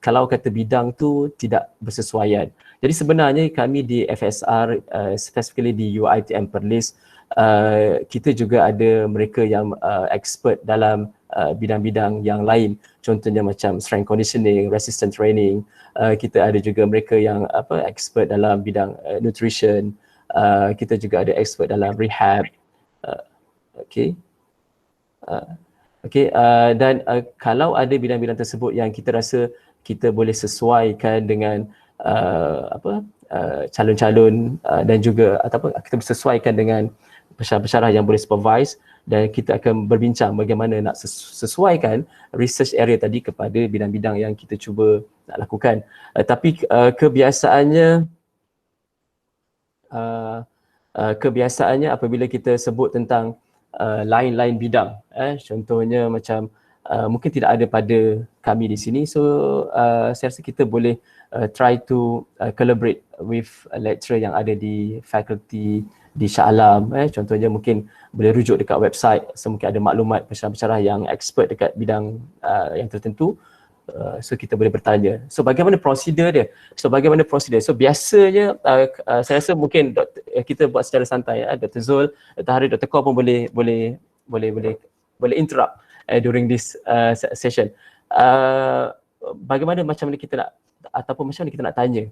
kalau kata bidang tu tidak bersesuaian. Jadi sebenarnya kami di FSR, specifically di UiTM Perlis, kita juga ada mereka yang expert dalam bidang-bidang yang lain. Contohnya macam strength conditioning, resistance training. Kita ada juga mereka yang expert dalam bidang nutrition. Kita juga ada expert dalam rehab. Dan kalau ada bidang-bidang tersebut yang kita rasa kita boleh sesuaikan dengan calon-calon dan juga ataupun kita sesuaikan dengan pensyarah-pensyarah yang boleh supervise, dan kita akan berbincang bagaimana nak sesuaikan research area tadi kepada bidang-bidang yang kita cuba nak lakukan. Tapi kebiasaannya apabila kita sebut tentang lain-lain bidang, contohnya macam mungkin tidak ada pada kami di sini, so saya rasa kita boleh try to collaborate with a lecturer yang ada di faculty di Shah Alam. Contohnya mungkin boleh rujuk dekat website, so mungkin ada maklumat pensyarah-pensyarah yang expert dekat bidang yang tertentu, so kita boleh bertanya. So bagaimana prosedur dia? So biasanya saya rasa mungkin kita buat secara santai, Dr. Zul, Dr. Haris, Dr. Kor pun boleh interrupt during this session. Bagaimana macam mana kita nak, ataupun macam mana kita nak tanya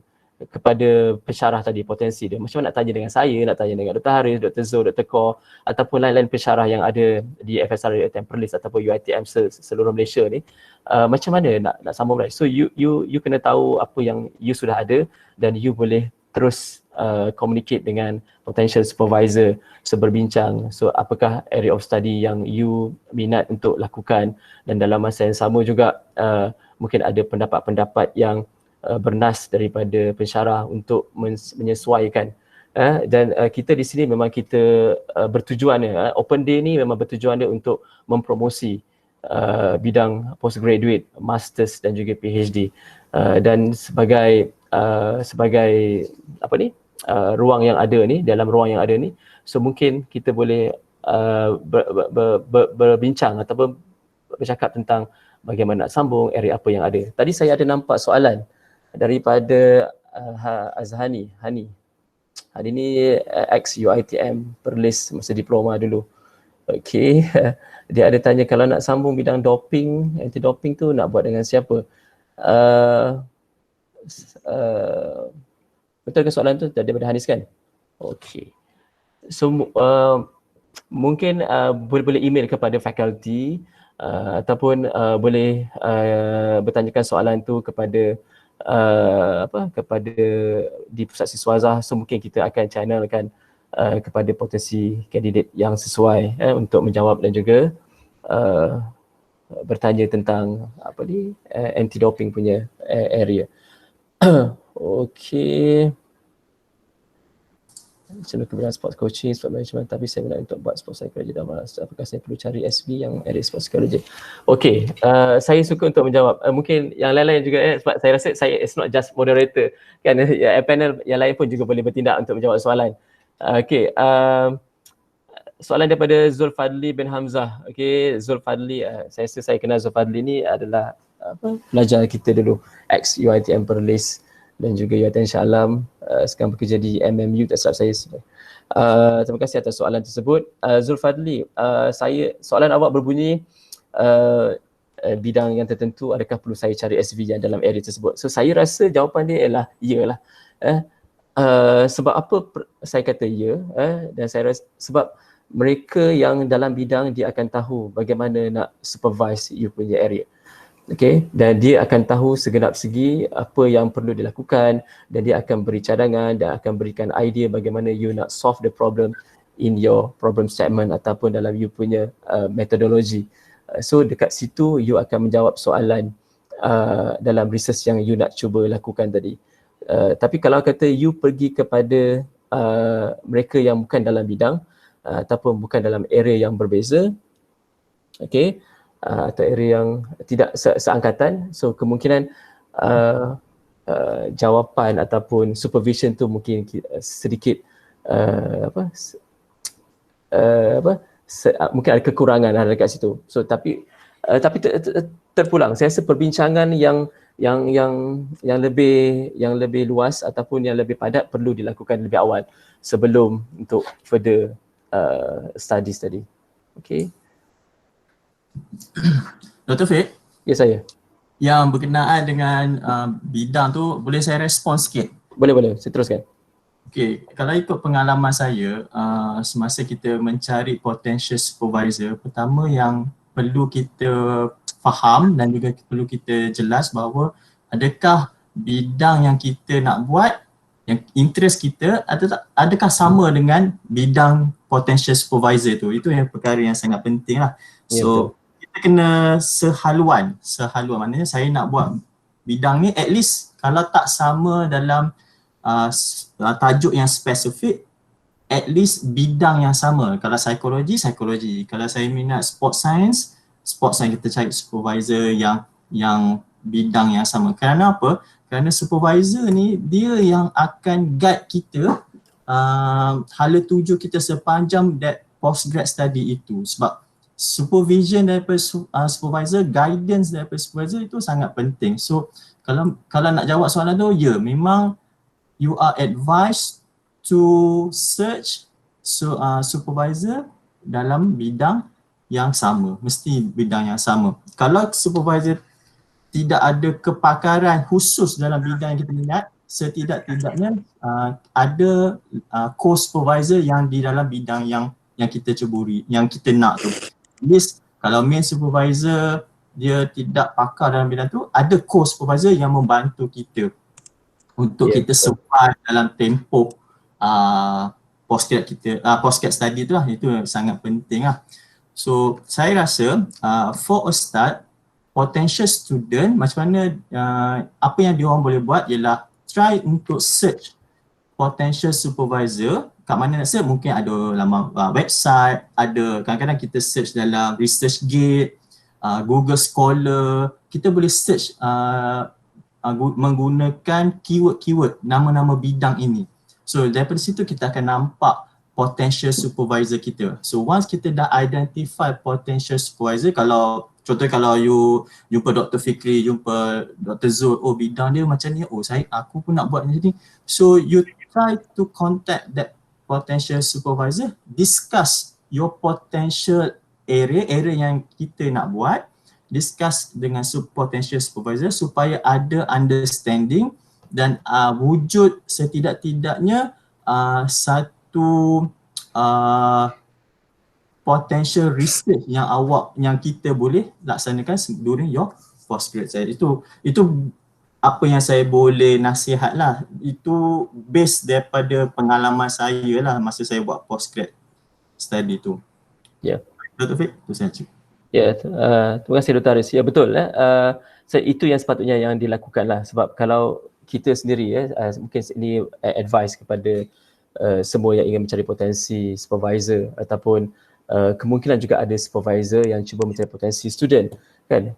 kepada pensyarah tadi potensi dia? Macam mana nak tanya dengan saya, nak tanya dengan Dr. Haris, Dr. Zul, Dr. Kor, ataupun lain-lain pensyarah yang ada di FSR UiTM Perlis ataupun UiTM seluruh Malaysia ni, macam mana nak sambung balik? So you kena tahu apa yang you sudah ada, dan you boleh terus communicate dengan potential supervisor, so berbincang, so apakah area of study yang you minat untuk lakukan, dan dalam masa yang sama juga mungkin ada pendapat-pendapat yang bernas daripada pensyarah untuk menyesuaikan. Dan kita di sini memang kita bertujuan, Open Day ni memang bertujuan dia untuk mempromosi bidang postgraduate, masters dan juga PhD, dan sebagai ruang yang ada ni, dalam ruang yang ada ni, so mungkin kita boleh berbincang ataupun bercakap tentang bagaimana nak sambung, area apa yang ada. Tadi saya ada nampak soalan daripada Hani Hari ni ex-UiTM Perlis masa diploma dulu. Okey. Dia ada tanya kalau nak sambung bidang doping, anti-doping tu nak buat dengan siapa? Betul ke soalan tu daripada Hanis kan? Okey. So mungkin boleh email kepada fakulti ataupun boleh bertanyakan soalan tu kepada kepada di pusat siswazah. So mungkin kita akan channelkan kepada potensi kandidat yang sesuai untuk menjawab dan juga bertanya tentang anti-doping punya area. Okey. Saya kemudian sports coaching, sport management, tapi saya minat untuk buat sports psychology dan malas. Apakah saya perlu cari SV yang area sports psychology? Okey, saya suka untuk menjawab. Mungkin yang lain-lain juga sebab saya rasa saya is not just moderator kan, panel yang lain pun juga boleh bertindak untuk menjawab soalan. Okey, soalan daripada Zulfadli bin Hamzah. Okey, Zulfadli, saya rasa saya kenal Zulfadli ni adalah pelajar kita dulu, ex UiTM Perlis dan juga UiTM Shah Alam, sekarang bekerja di MMU, tak silap saya. Terima kasih atas soalan tersebut. Zulfadli, soalan awak berbunyi bidang yang tertentu, adakah perlu saya cari SV yang dalam area tersebut? So saya rasa jawapan dia ialah iyalah. Sebab apa saya kata ya, dan saya rasa sebab mereka yang dalam bidang dia akan tahu bagaimana nak supervise you punya area. Okay, dan dia akan tahu segenap segi apa yang perlu dilakukan dan dia akan beri cadangan dan akan berikan idea bagaimana you nak solve the problem in your problem statement ataupun dalam you punya metodologi. So dekat situ you akan menjawab soalan dalam research yang you nak cuba lakukan tadi. Tapi kalau kata you pergi kepada mereka yang bukan dalam bidang ataupun bukan dalam area yang berbeza, okay, atau area yang tidak seangkatan, so kemungkinan jawapan ataupun supervision tu mungkin sedikit mungkin ada kekurangan dekat situ. So tapi terpulang, saya rasa perbincangan yang lebih luas ataupun yang lebih padat perlu dilakukan lebih awal sebelum untuk further studies tadi. Okay. Dr. Fik? Ya, saya. Yang berkenaan dengan bidang tu, boleh saya respon sikit? Boleh, saya teruskan. Okey, kalau ikut pengalaman saya, semasa kita mencari potential supervisor, pertama yang perlu kita faham dan juga perlu kita jelas bahawa adakah bidang yang kita nak buat, yang interest kita, adakah sama dengan bidang potential supervisor tu. Itu yang perkara yang sangat penting lah. So, kita kena sehaluan, maknanya saya nak buat bidang ni at least kalau tak sama dalam tajuk yang spesifik, at least bidang yang sama. Kalau psikologi, kalau saya minat sports science kita cari supervisor yang bidang yang sama. Kerana apa? Kerana supervisor ni dia yang akan guide kita hala tuju kita sepanjang that postgrad study itu. Sebab supervision daripada supervisor, guidance daripada supervisor itu sangat penting. So kalau nak jawab soalan tu, ya memang you are advised to search supervisor dalam bidang yang sama, mesti bidang yang sama. Kalau supervisor tidak ada kepakaran khusus dalam bidang yang kita minat, setidak-tidaknya ada co-supervisor yang di dalam bidang yang kita ceburi, yang kita nak tu. List, kalau main supervisor dia tidak pakar dalam bidang tu, ada co-supervisor yang membantu kita untuk kita survive dalam tempoh postgrad study tu lah. Itu sangat penting lah. So saya rasa for a start, potential student macam mana apa yang diorang boleh buat ialah try untuk search potential supervisor. Kat mana nak search? Mungkin ada laman website, ada kadang-kadang kita search dalam ResearchGate, Google Scholar. Kita boleh search menggunakan keyword-keyword nama-nama bidang ini. So daripada situ kita akan nampak potential supervisor kita. So once kita dah identify potential supervisor, contohnya kalau you jumpa Dr. Fikri, jumpa Dr. Zul, oh bidang dia macam ni, oh aku pun nak buat macam ni. So you try to contact that potential supervisor, discuss your potential area yang kita nak buat, discuss dengan potential supervisor supaya ada understanding dan wujud setidak-tidaknya satu potential research yang kita boleh laksanakan during your postgrad saya. Itu apa yang saya boleh nasihat lah. Itu base daripada pengalaman saya lah masa saya buat postgrad study tu. Ya. Dr. Fik, tu saja. Ya, terima kasih Dr. Haris. Ya betul. Itu yang sepatutnya yang dilakukan lah. Sebab kalau kita sendiri mungkin ini advice kepada semua yang ingin mencari potensi supervisor ataupun kemungkinan juga ada supervisor yang cuba mencari potensi student kan.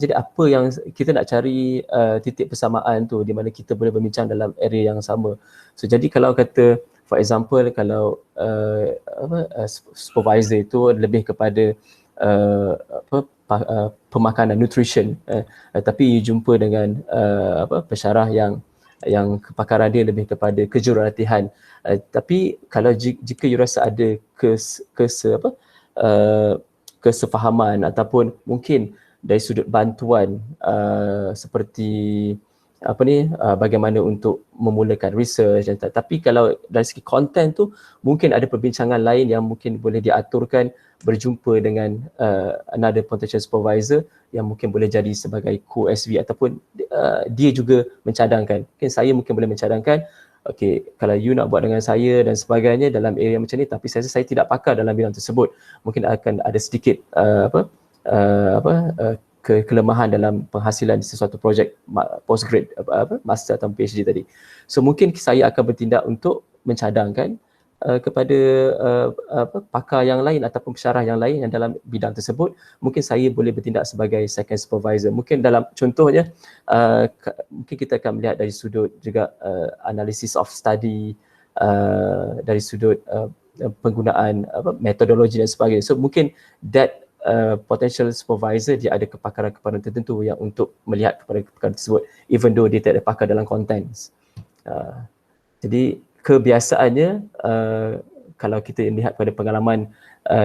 Jadi apa yang kita nak cari titik persamaan tu di mana kita boleh berbincang dalam area yang sama. So jadi kalau kata for example kalau supervisor itu lebih kepada pemakanan nutrition tapi you jumpa dengan pensyarah yang kepakaran dia lebih kepada kejurulatihan. Tapi kalau jika you rasa ada kesefahaman ataupun mungkin dari sudut bantuan seperti bagaimana untuk memulakan research, tapi kalau dari segi content tu mungkin ada perbincangan lain yang mungkin boleh diaturkan berjumpa dengan another potential supervisor yang mungkin boleh jadi sebagai co-SV ataupun dia juga mencadangkan. Mungkin saya mungkin boleh mencadangkan, okay, kalau you nak buat dengan saya dan sebagainya dalam area macam ni, tapi saya tidak pakar dalam bidang tersebut, mungkin akan ada sedikit kelemahan dalam penghasilan di sesuatu projek postgrad master atau PhD tadi. So mungkin saya akan bertindak untuk mencadangkan kepada pakar yang lain ataupun pensyarah yang lain yang dalam bidang tersebut. Mungkin saya boleh bertindak sebagai second supervisor. Mungkin dalam contohnya mungkin kita akan melihat dari sudut juga analysis of study, dari sudut penggunaan metodologi dan sebagainya. So mungkin that potential supervisor dia ada kepakaran-kepakaran tertentu yang untuk melihat kepada kepakaran tersebut even though dia tak ada pakar dalam contents. Jadi kebiasaannya kalau kita lihat pada pengalaman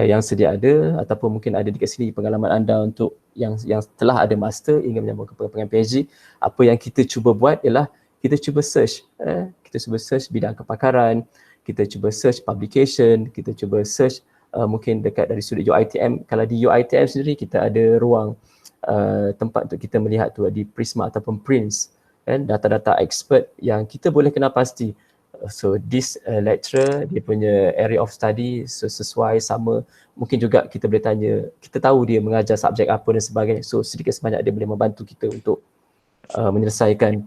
yang sedia ada ataupun mungkin ada dekat sini pengalaman anda untuk yang telah ada master ingin menyambung ke pengembangan PhD, apa yang kita cuba buat ialah kita cuba search bidang kepakaran, kita cuba search publication, kita cuba search mungkin dekat dari sudut UiTM. Kalau di UiTM sendiri kita ada ruang tempat untuk kita melihat tu di Prisma ataupun Prince kan, data-data expert yang kita boleh kenal pasti. So this lecturer dia punya area of study sesuai sama, mungkin juga kita boleh tanya, kita tahu dia mengajar subjek apa dan sebagainya. So sedikit sebanyak dia boleh membantu kita untuk menyelesaikan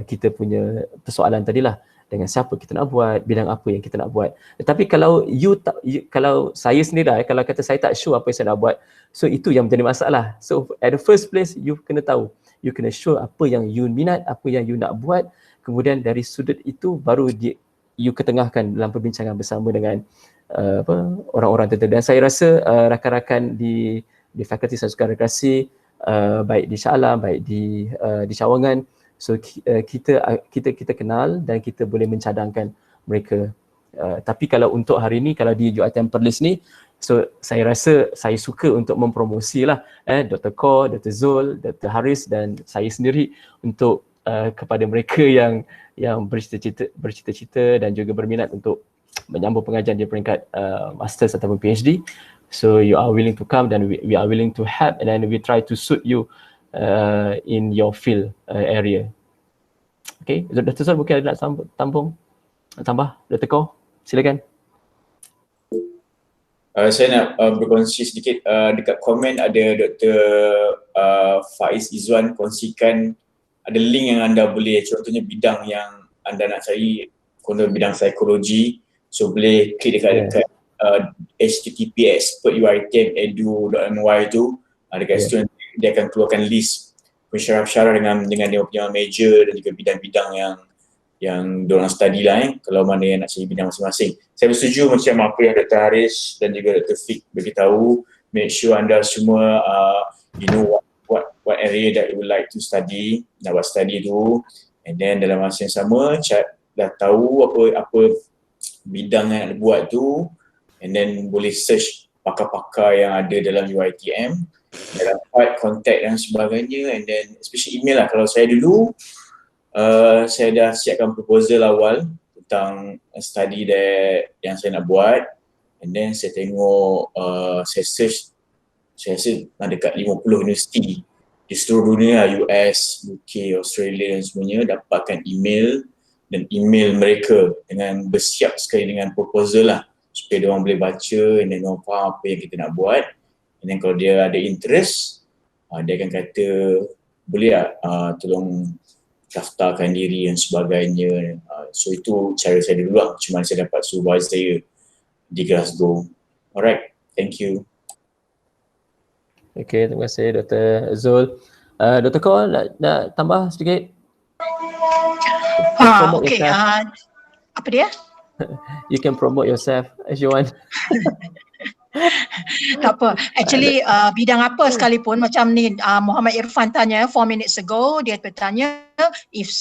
kita punya persoalan tadilah, dengan siapa kita nak buat, bidang apa yang kita nak buat. Tapi kalau kalau saya sendiri kalau kata saya tak sure apa yang saya nak buat, so itu yang menjadi masalah. So at the first place you kena tahu, you kena sure apa yang you minat, apa yang you nak buat. Kemudian dari sudut itu baru you ketengahkan dalam perbincangan bersama dengan orang-orang tertentu. Dan saya rasa rakan-rakan di Fakulti Sains Sukan Rekreasi baik di Shah Alam, baik di Cawangan, so kita kenal dan kita boleh mencadangkan mereka. Tapi kalau untuk hari ni, kalau di UiTM Perlis ni, so saya rasa saya suka untuk mempromosi lah Dr. Khor, Dr. Zul, Dr. Haris dan saya sendiri untuk kepada mereka yang bercita-cita dan juga berminat untuk menyambung pengajian di peringkat masters ataupun PhD. So you are willing to come dan we are willing to help and then we try to suit you in your field area. Okay, Dr. Zul mungkin ada nak tambah Dr. Khor, silakan. Saya nak berkongsi sedikit dekat komen ada Dr. Faiz Izzuan kongsikan ada link yang anda boleh, contohnya bidang yang anda nak cari, contoh bidang psikologi, so boleh klik dekat http expert.uitm.edu.my tu, dekat situ dia akan keluarkan list pensyarah-pensyarah dengan dia punya major dan juga bidang-bidang yang diorang study lah kalau mana yang nak cari bidang masing-masing. Saya bersetuju macam apa yang Dr. Haris dan juga Dr. Fik beritahu, make sure anda semua you know what area that you would like to study, nak buat study tu, and then dalam masa yang sama dah tahu apa bidang yang nak buat tu, and then boleh search pakar-pakar yang ada dalam UiTM, dah dapat contact dan sebagainya, and then especially email lah. Kalau saya dulu saya dah siapkan proposal awal tentang study yang saya nak buat, and then saya tengok saya search, saya rasa dekat 50 universiti di seluruh dunia, US, UK, Australia dan semuanya, dapatkan email dan email mereka dengan bersiap sekali dengan proposal lah, supaya dia orang boleh baca and then orang faham apa yang kita nak buat. And then kalau dia ada interest, dia akan kata boleh tak tolong daftarkan diri dan sebagainya. So itu cara saya dulu lah, macam mana saya dapat supervisor saya di Glasgow. Alright, thank you. Okay, terima kasih Dr. Zul. Dr. Ko nak tambah sedikit? Promote Okay, yourself. apa dia? You can promote yourself as you want. Tak apa. Actually bidang apa sekalipun, macam ni Muhammad Irfan tanya 4 minutes ago, dia bertanya if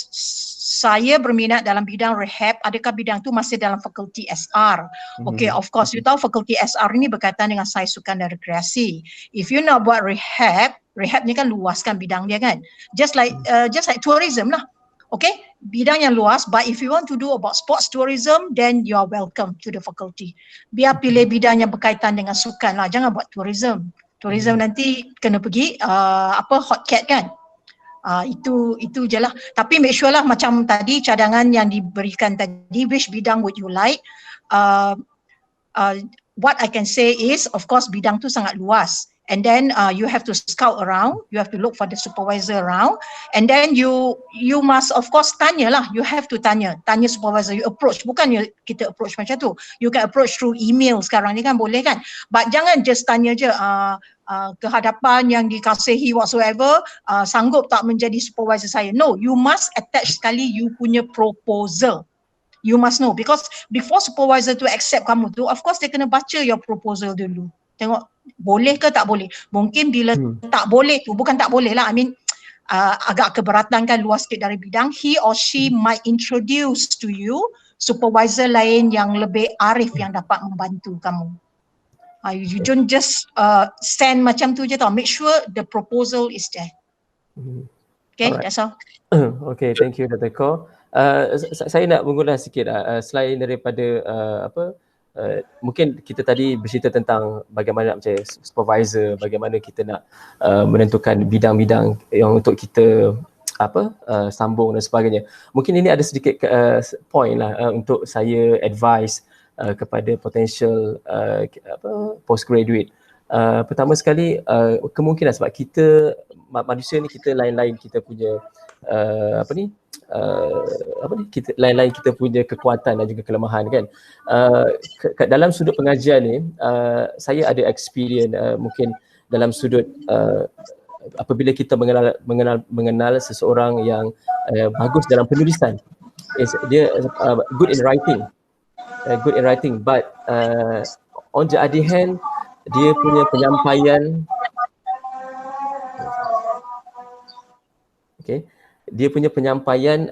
saya berminat dalam bidang rehab, adakah bidang tu masih dalam fakulti SR? Okay, of course you tahu fakulti SR ni berkaitan dengan sains sukan dan rekreasi. If you nak buat rehab ni kan luaskan bidang dia kan. Just like tourism lah. Okay, bidang yang luas, but if you want to do about sports tourism, then you are welcome to the faculty. Biar pilih bidang yang berkaitan dengan sukan lah, jangan buat tourism. Tourism nanti kena pergi hot cat kan. Itu je lah. Tapi make sure lah macam tadi cadangan yang diberikan tadi, which bidang would you like? What I can say is, of course bidang tu sangat luas. And then you have to scout around, you have to look for the supervisor around, and then you must of course tanya lah, you have to tanya supervisor, you approach, bukan kita approach macam tu, you can approach through email sekarang ni kan, boleh kan, but jangan just tanya je kehadapan yang dikasihi whatsoever, sanggup tak menjadi supervisor saya. No, you must attach sekali you punya proposal. You must know, because before supervisor to accept kamu tu, of course dia kena baca your proposal dulu. Tengok boleh ke tak boleh. Mungkin bila tak boleh tu, bukan tak boleh lah, I mean agak keberatan kan, luas sikit dari bidang, he or she might introduce to you supervisor lain yang lebih arif yang dapat membantu kamu. You don't just send macam tu je tau, make sure the proposal is there. Okay, alright. That's all. Okay, thank you Dr. Ko. Saya nak mengulas sikit selain daripada mungkin kita tadi bercerita tentang bagaimana nak menjadi supervisor, bagaimana kita nak menentukan bidang-bidang yang untuk kita sambung dan sebagainya. Mungkin ini ada sedikit point lah untuk saya advise kepada potential postgraduate. Pertama sekali kemungkinan sebab kita manusia ni kita lain-lain, kita punya kita lain-lain, kita punya kekuatan dan juga kelemahan kan. Dalam sudut pengajian ni saya ada experience mungkin dalam sudut apabila kita mengenal seseorang yang bagus dalam penulisan, dia good in writing, but on the other hand dia punya penyampaian dia punya penyampaian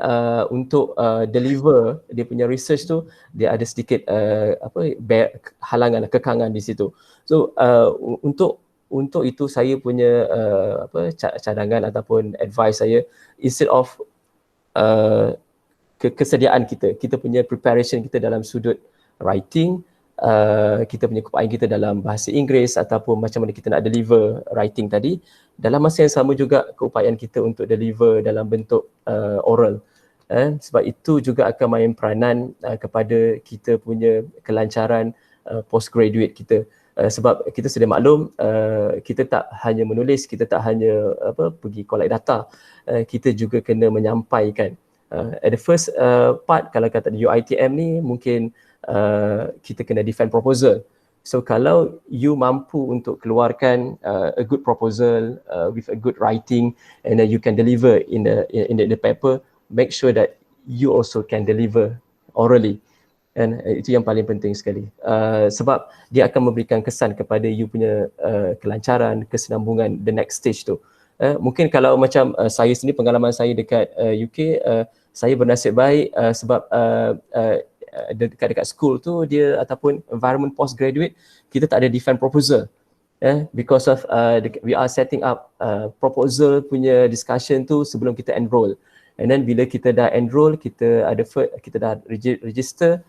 untuk deliver dia punya research tu, dia ada sedikit halangan, kekangan di situ. So untuk itu saya punya cadangan ataupun advice saya, instead of kesediaan kita punya preparation kita dalam sudut writing, kita punya keupayaan kita dalam bahasa Inggeris ataupun macam mana kita nak deliver writing tadi, dalam masa yang sama juga keupayaan kita untuk deliver dalam bentuk oral. Sebab itu juga akan main peranan kepada kita punya kelancaran postgraduate kita. Sebab kita sedia maklum, kita tak hanya menulis, kita tak hanya pergi collect data, kita juga kena menyampaikan. At the first part, kalau kata UiTM ni mungkin kita kena defend proposal. So kalau you mampu untuk keluarkan a good proposal with a good writing, and then you can deliver in the paper, make sure that you also can deliver orally. And itu yang paling penting sekali. Sebab dia akan memberikan kesan kepada you punya kelancaran, kesinambungan the next stage tu. Mungkin kalau macam saya sendiri, pengalaman saya dekat UK, saya bernasib baik sebab dekat school tu dia ataupun environment postgraduate kita tak ada defend proposal. Because of we are setting up proposal punya discussion tu sebelum kita enroll. And then bila kita dah enroll, kita dah register,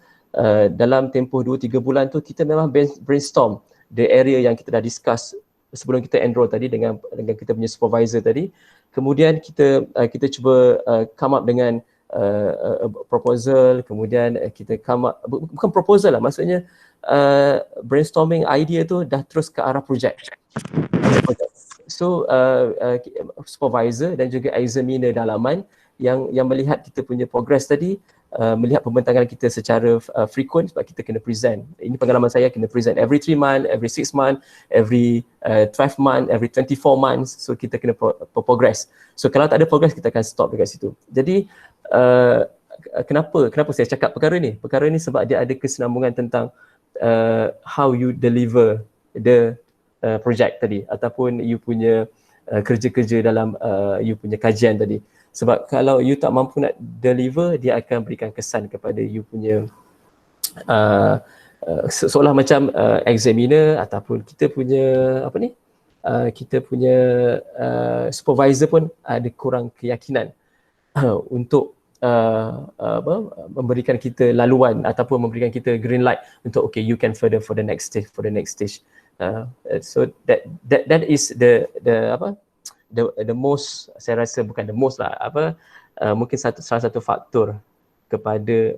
dalam tempoh 2-3 bulan tu kita memang brainstorm the area yang kita dah discuss sebelum kita enroll tadi dengan kita punya supervisor tadi. Kemudian kita cuba come up dengan proposal, kemudian kita come up, bukan proposal lah, maksudnya brainstorming idea tu dah terus ke arah project. So supervisor dan juga examiner dalaman yang melihat kita punya progress tadi, melihat pembentangan kita secara frequent sebab kita kena present. Ini pengalaman saya, kena present every 3 months, every 6 months, every 12 months, every 24 months. So kita kena progress. So kalau tak ada progress kita akan stop dekat situ. Jadi kenapa saya cakap perkara ni? Perkara ni sebab dia ada kesinambungan tentang how you deliver the project tadi ataupun you punya kerja-kerja dalam you punya kajian tadi. Sebab kalau you tak mampu nak deliver, dia akan berikan kesan kepada you punya seolah macam examiner ataupun kita punya kita punya supervisor pun ada kurang keyakinan untuk memberikan kita laluan ataupun memberikan kita green light untuk okay, you can further for the next stage. So that is the most, saya rasa bukan the most lah, mungkin salah satu faktor kepada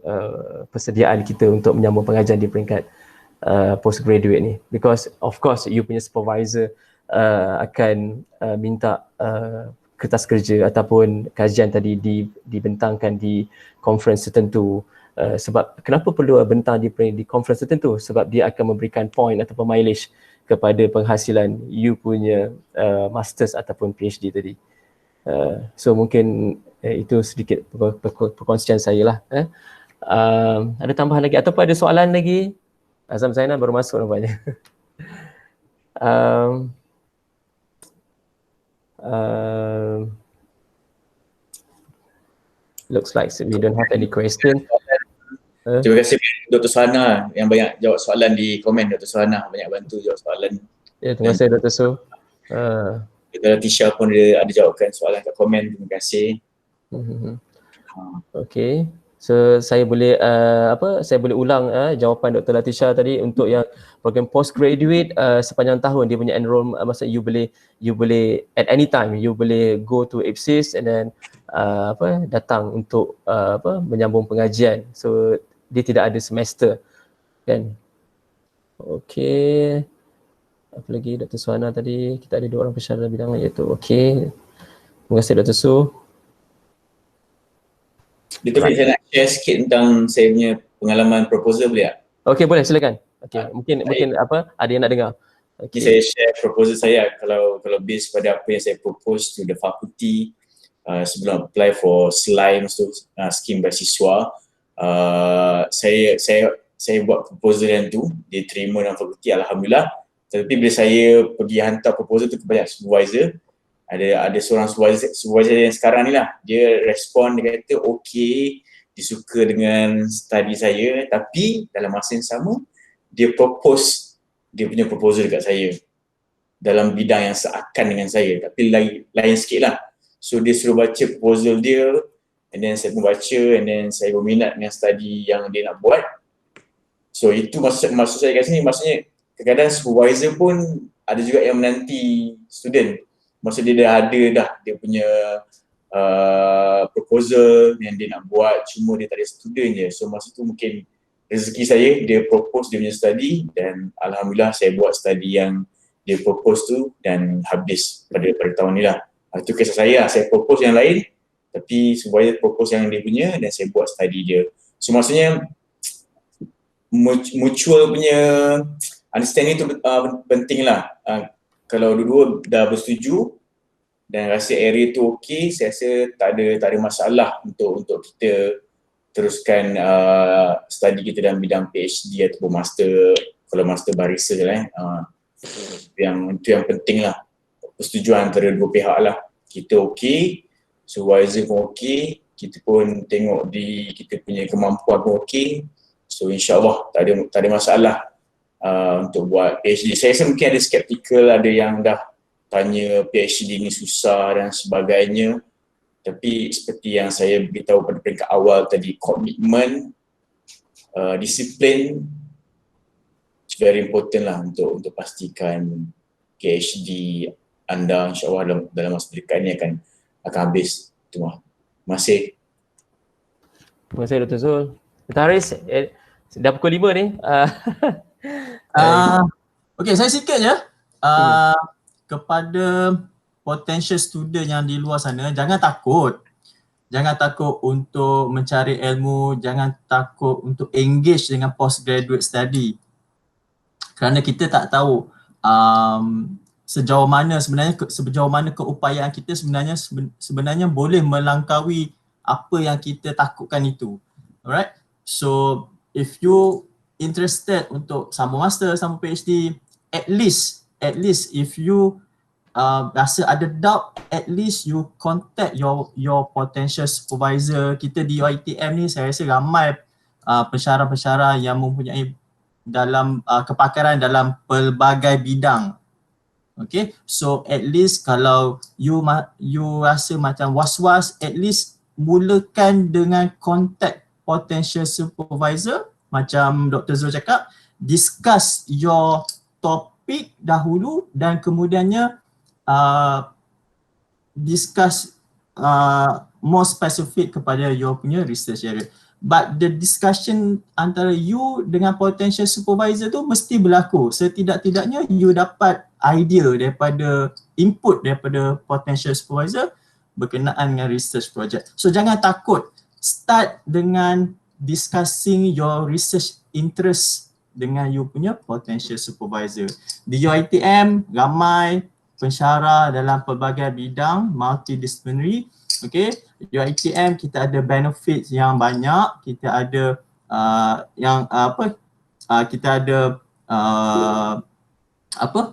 persediaan kita untuk menyambung pengajian di peringkat postgraduate ni, because of course you punya supervisor akan minta kertas kerja ataupun kajian tadi dibentangkan di conference tertentu. Sebab kenapa perlu bentang di conference tertentu? Sebab dia akan memberikan point ataupun mileage kepada penghasilan you punya masters ataupun PhD tadi. So mungkin itu sedikit perkongsian saya lah. Ada tambahan lagi ataupun ada soalan lagi? Azam Zainal baru masuk nampaknya. Looks like we don't have any question. Terima kasih Dr. Suhana yang banyak jawab soalan di komen. Dr. Suhana banyak bantu jawab soalan. Ya, terima kasih Dr. Su. Dr. Tisha pun dia ada jawabkan soalan kat komen. Terima kasih. Okay. So saya boleh saya boleh ulang jawapan Dr. Latisha tadi untuk yang program postgraduate sepanjang tahun dia punya enrollment, maksudnya you boleh at any time you boleh go to IPSIS and then datang untuk menyambung pengajian. So dia tidak ada semester kan. Okay. Apa lagi Dr. Suhana tadi? Kita ada 2 orang pensyarah bidang iaitu okay. Terima kasih Dr. Su. Dr. Fik, saya nak share sikit tentang saya punya pengalaman proposal boleh tak? Okay, boleh, silakan. Okay, mungkin ada yang nak dengar. Okay. Saya share proposal saya kalau based pada apa yang saya propose to the faculty sebelum apply for SLIME scheme beasiswa. Saya buat proposal yang tu, diterima dalam fakulti, alhamdulillah. Tapi bila saya pergi hantar proposal tu kepada supervisor, ada seorang supervisor yang sekarang ni lah, dia respon, dia kata okay, dia suka dengan study saya, tapi dalam masa yang sama dia propose dia punya proposal dekat saya dalam bidang yang seakan dengan saya, tapi lain sikit lah. So dia suruh baca proposal dia, and then saya pun baca, and then saya berminat dengan study yang dia nak buat. So itu maksud saya kat sini, maksudnya kadang-kadang supervisor pun ada juga yang menanti student. Maksud dia dah ada dia punya proposal yang dia nak buat, cuma dia tak ada student je. So masa tu mungkin rezeki saya, dia propose dia punya study, dan alhamdulillah saya buat study yang dia propose tu dan habis pada tahun ni lah. Itu kisah saya propose yang lain, tapi supervisor propose yang dia punya dan saya buat study dia. So maksudnya mutual punya understanding tu penting lah. Kalau dua-dua dah bersetuju dan rasa area tu okey, saya rasa tak ada masalah untuk kita teruskan study kita dalam bidang PhD ataupun master. Kalau master barista je lah itu yang penting lah, persetujuan antara dua pihak lah. Kita okey, supervisor pun okey, kita pun tengok di kita punya kemampuan working. So insyaAllah tak ada masalah untuk buat PhD. Saya rasa mungkin ada skeptical, ada yang dah tanya PhD ni susah dan sebagainya. Tapi seperti yang saya beritahu pada peringkat awal tadi, komitmen, disiplin very important lah untuk pastikan PhD anda insyaAllah dalam masa dekat ni akan habis. Terima kasih. Terima kasih Dr. Zul. Dr. Haris, dah pukul 5 ni. Okay, saya sikit je. Kepada potential student yang di luar sana, jangan takut. Jangan takut untuk mencari ilmu, jangan takut untuk engage dengan postgraduate study. Kerana kita tak tahu sejauh mana keupayaan kita sebenarnya boleh melangkaui apa yang kita takutkan itu. Alright? So if you interested untuk sambung master, sambung PhD, at least if you rasa ada doubt, at least you contact your potential supervisor. Kita di UiTM ni saya rasa ramai pensyarah-pensyarah yang mempunyai dalam kepakaran dalam pelbagai bidang. Okay, so at least kalau you rasa macam was-was, at least mulakan dengan contact potential supervisor. Macam Dr. Zul cakap, discuss your topic dahulu dan kemudiannya discuss more specific kepada your punya research area. But the discussion antara you dengan potential supervisor tu mesti berlaku. Setidak-tidaknya you dapat idea daripada input daripada potential supervisor berkenaan dengan research project. So jangan takut, start dengan discussing your research interest dengan you punya potential supervisor. Di UiTM ramai pensyarah dalam pelbagai bidang multidisciplinary. Okay, UiTM kita ada benefits yang banyak, kita ada kita ada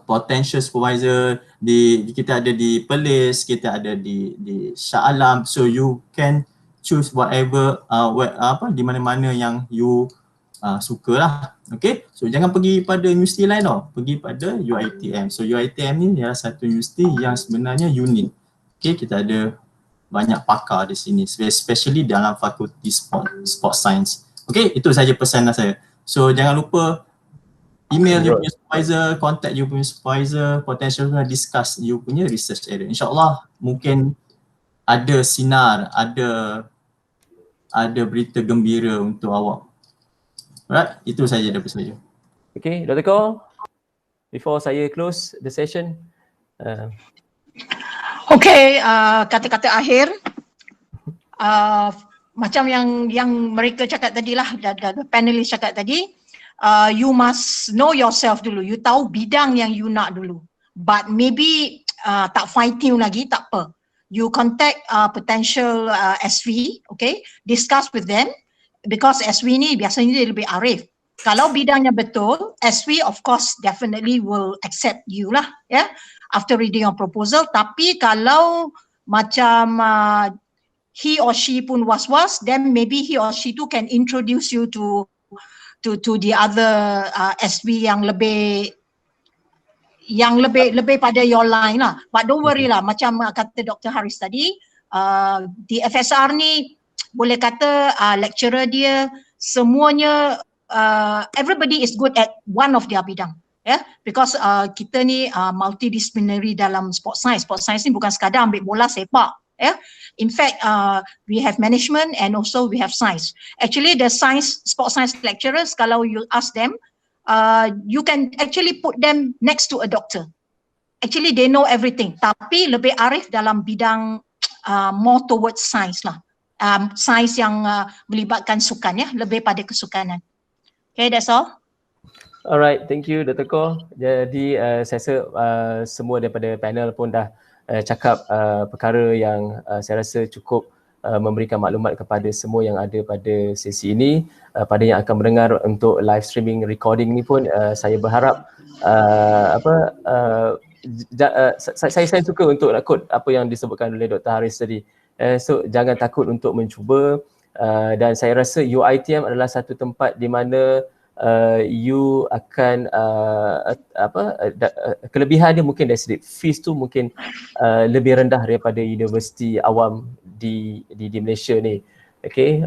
potential supervisor kita ada di Perlis, kita ada di Shah Alam. So you can choose whatever di mana-mana yang you suka lah. Okay, so jangan pergi pada universiti lain tau, pergi pada UiTM. So UiTM ni adalah satu universiti yang sebenarnya unik. Okay, kita ada banyak pakar di sini, especially dalam fakulti sport science. Okay, itu saja pesanan saya. So jangan lupa email you punya supervisor, contact you punya supervisor, potential discuss you punya research area. InsyaAllah mungkin ada sinar, ada berita gembira untuk awak. Alright, itu saja daripada saya. Okay, Dr. Koh, before saya close the session. Okay, kata-kata akhir. Macam yang mereka cakap tadi lah, panelis cakap tadi, you must know yourself dulu. You tahu bidang yang you nak dulu. But maybe tak fine tune lagi, tak apa. You contact potential SV, okay? Discuss with them. Because SV ni biasanya dia lebih arif. Kalau bidangnya betul, SV of course definitely will accept you lah, ya. After reading your proposal. Tapi kalau macam he or she pun was-was, then maybe he or she tu can introduce you to the other SV yang lebih pada your line lah. But don't worry lah, macam kata Dr. Haris tadi, di FSR ni boleh kata lecturer dia semuanya everybody is good at one of their bidang. Yeah, because kita ni multidisciplinary dalam sport science. Sport science ni bukan sekadar ambil bola sepak. Yeah, in fact, we have management and also we have science. Actually, the sport science lecturers, kalau you ask them, you can actually put them next to a doctor. Actually, they know everything. Tapi lebih arif dalam bidang more towards science lah. Science yang melibatkan sukan, ya, lebih pada kesukanan. Okay, that's all. Alright, thank you Dr. Koh. Jadi saya rasa semua daripada panel pun dah cakap perkara yang saya rasa cukup memberikan maklumat kepada semua yang ada pada sesi ini. Pada yang akan mendengar untuk live streaming recording ni pun saya berharap saya suka untuk nak quote apa yang disebutkan oleh Dr. Haris tadi. So jangan takut untuk mencuba, dan saya rasa UiTM adalah satu tempat di mana you akan kelebihan dia mungkin dari sedikit fees tu mungkin lebih rendah daripada universiti awam di Malaysia ni. Okay,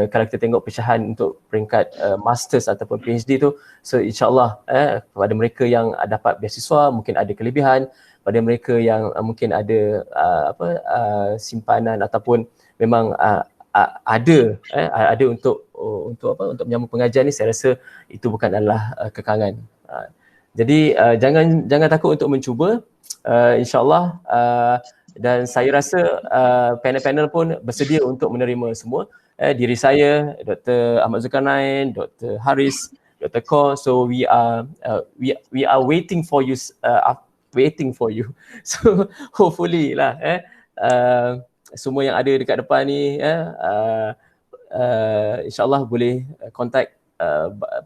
kalau kita tengok pecahan untuk peringkat masters ataupun PhD tu, so insyaAllah kepada mereka yang dapat beasiswa mungkin ada kelebihan, pada mereka yang mungkin ada simpanan ataupun memang ada untuk menyambung pengajian ni, saya rasa itu bukanlah kekangan. Jadi jangan takut untuk mencuba, insyaAllah, dan saya rasa panel-panel pun bersedia untuk menerima semua. Diri saya, Dr. Ahmad Zulkarnain, Dr. Haris, Dr. Kor, so we are waiting for you. So hopefully lah semua yang ada dekat depan ni insyaAllah boleh contact,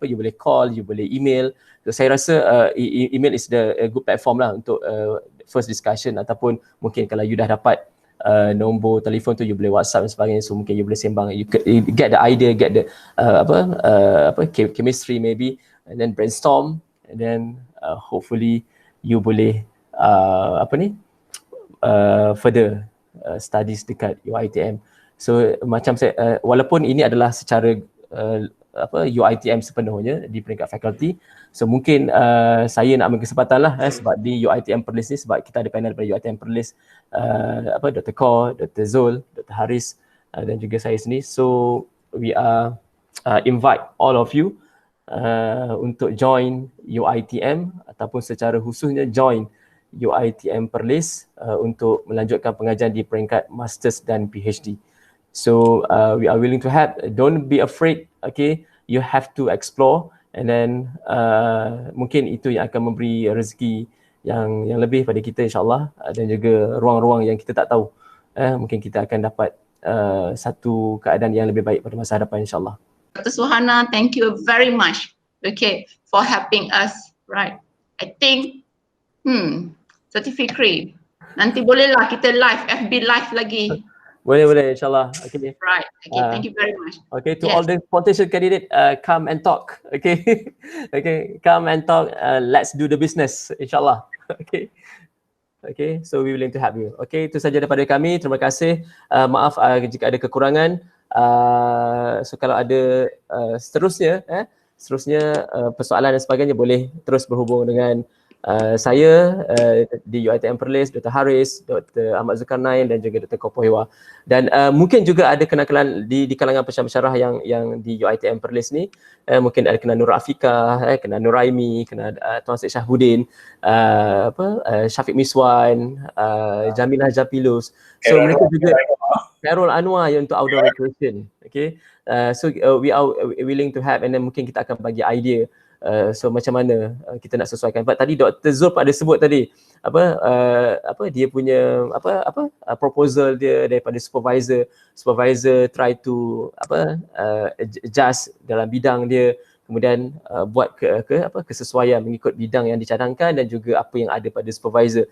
you boleh call, you boleh email. So, saya rasa email is a good platform lah untuk first discussion, ataupun mungkin kalau you dah dapat nombor telefon tu, you boleh WhatsApp dan sebagainya, so mungkin you boleh sembang, you get the idea, get the chemistry maybe, and then brainstorm, and then hopefully you boleh further studies dekat UiTM. So macam saya, walaupun ini adalah secara UiTM sepenuhnya di peringkat fakulti, so mungkin saya nak ambil kesempatan lah sebab di UiTM Perlis ni, sebab kita ada panel daripada UiTM Perlis, Dr. Kor, Dr. Zul, Dr. Haris, dan juga saya sendiri. So we invite all of you untuk join UiTM, ataupun secara khususnya join UiTM Perlis untuk melanjutkan pengajian di peringkat Masters dan PhD. So we are willing to help. Don't be afraid, okay? You have to explore, and then mungkin itu yang akan memberi rezeki yang lebih pada kita, insyaAllah, dan juga ruang-ruang yang kita tak tahu. Mungkin kita akan dapat satu keadaan yang lebih baik pada masa hadapan, insyaAllah. Dr. Suhana, thank you very much, okay, for helping us, right? I think, Certificate, nanti bolehlah kita live, FB live lagi. Boleh, insyaAllah. Okay. Right, okay, thank you very much. Okay, to all the potential candidate, come and talk, okay? Okay, come and talk, let's do the business, insyaAllah. Okay. Okay, so we willing to help you. Okay, itu saja daripada kami. Terima kasih. Maaf jika ada kekurangan. So kalau ada seterusnya persoalan dan sebagainya, boleh terus berhubung dengan saya di UiTM Perlis, Dr. Haris, Dr. Ahmad Zulkarnain, dan juga Dr. Kor Pohiwa. Dan mungkin juga ada kenalan di kalangan pensyarah yang di UiTM Perlis ni, mungkin ada kena Nur Afika, kena Nuraimi, kena Tuan Syed Syahbudin, Syafiq Miswan, Jamilah Japilus. So mereka juga Carol Anwar yang untuk outdoor recreation. Okay, so we are willing to help, and then mungkin kita akan bagi idea. So macam mana kita nak sesuaikan. Sebab tadi Dr. Zul ada sebut tadi dia punya proposal dia daripada supervisor try to adjust dalam bidang dia, kemudian buat kesesuaian mengikut bidang yang dicadangkan dan juga apa yang ada pada supervisor.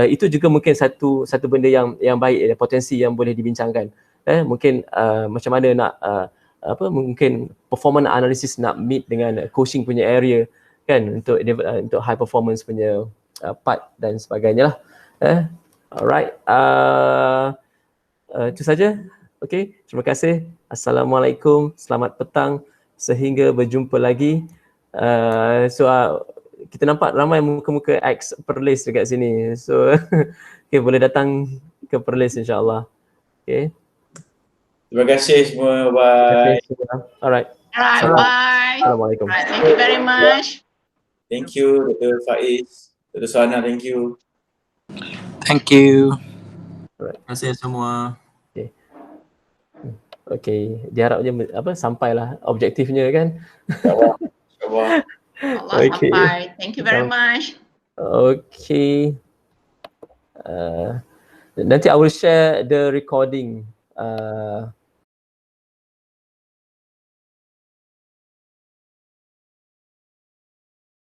Itu juga mungkin satu benda yang baik, potensi yang boleh dibincangkan. Mungkin macam mana nak mungkin performance analysis nak meet dengan coaching punya area kan, untuk high performance punya part dan sebagainya lah. Alright, itu saja. Okay, terima kasih. Assalamualaikum, selamat petang, sehingga berjumpa lagi. So kita nampak ramai muka-muka ex Perlis dekat sini, so okay, boleh datang ke Perlis, insyaAllah. Okay. Terima kasih semua. Bye. Alright. Alright, bye. Assalamualaikum. Right, thank you very much. Thank you, Dr. Faiz, Dr. Suhana, thank you. Thank you. Alright. Terima kasih semua. Okay, diharapnya sampailah objektifnya kan. InsyaAllah. Allah Okay. sampai. Thank you very much. Okay. Nanti I will share the recording.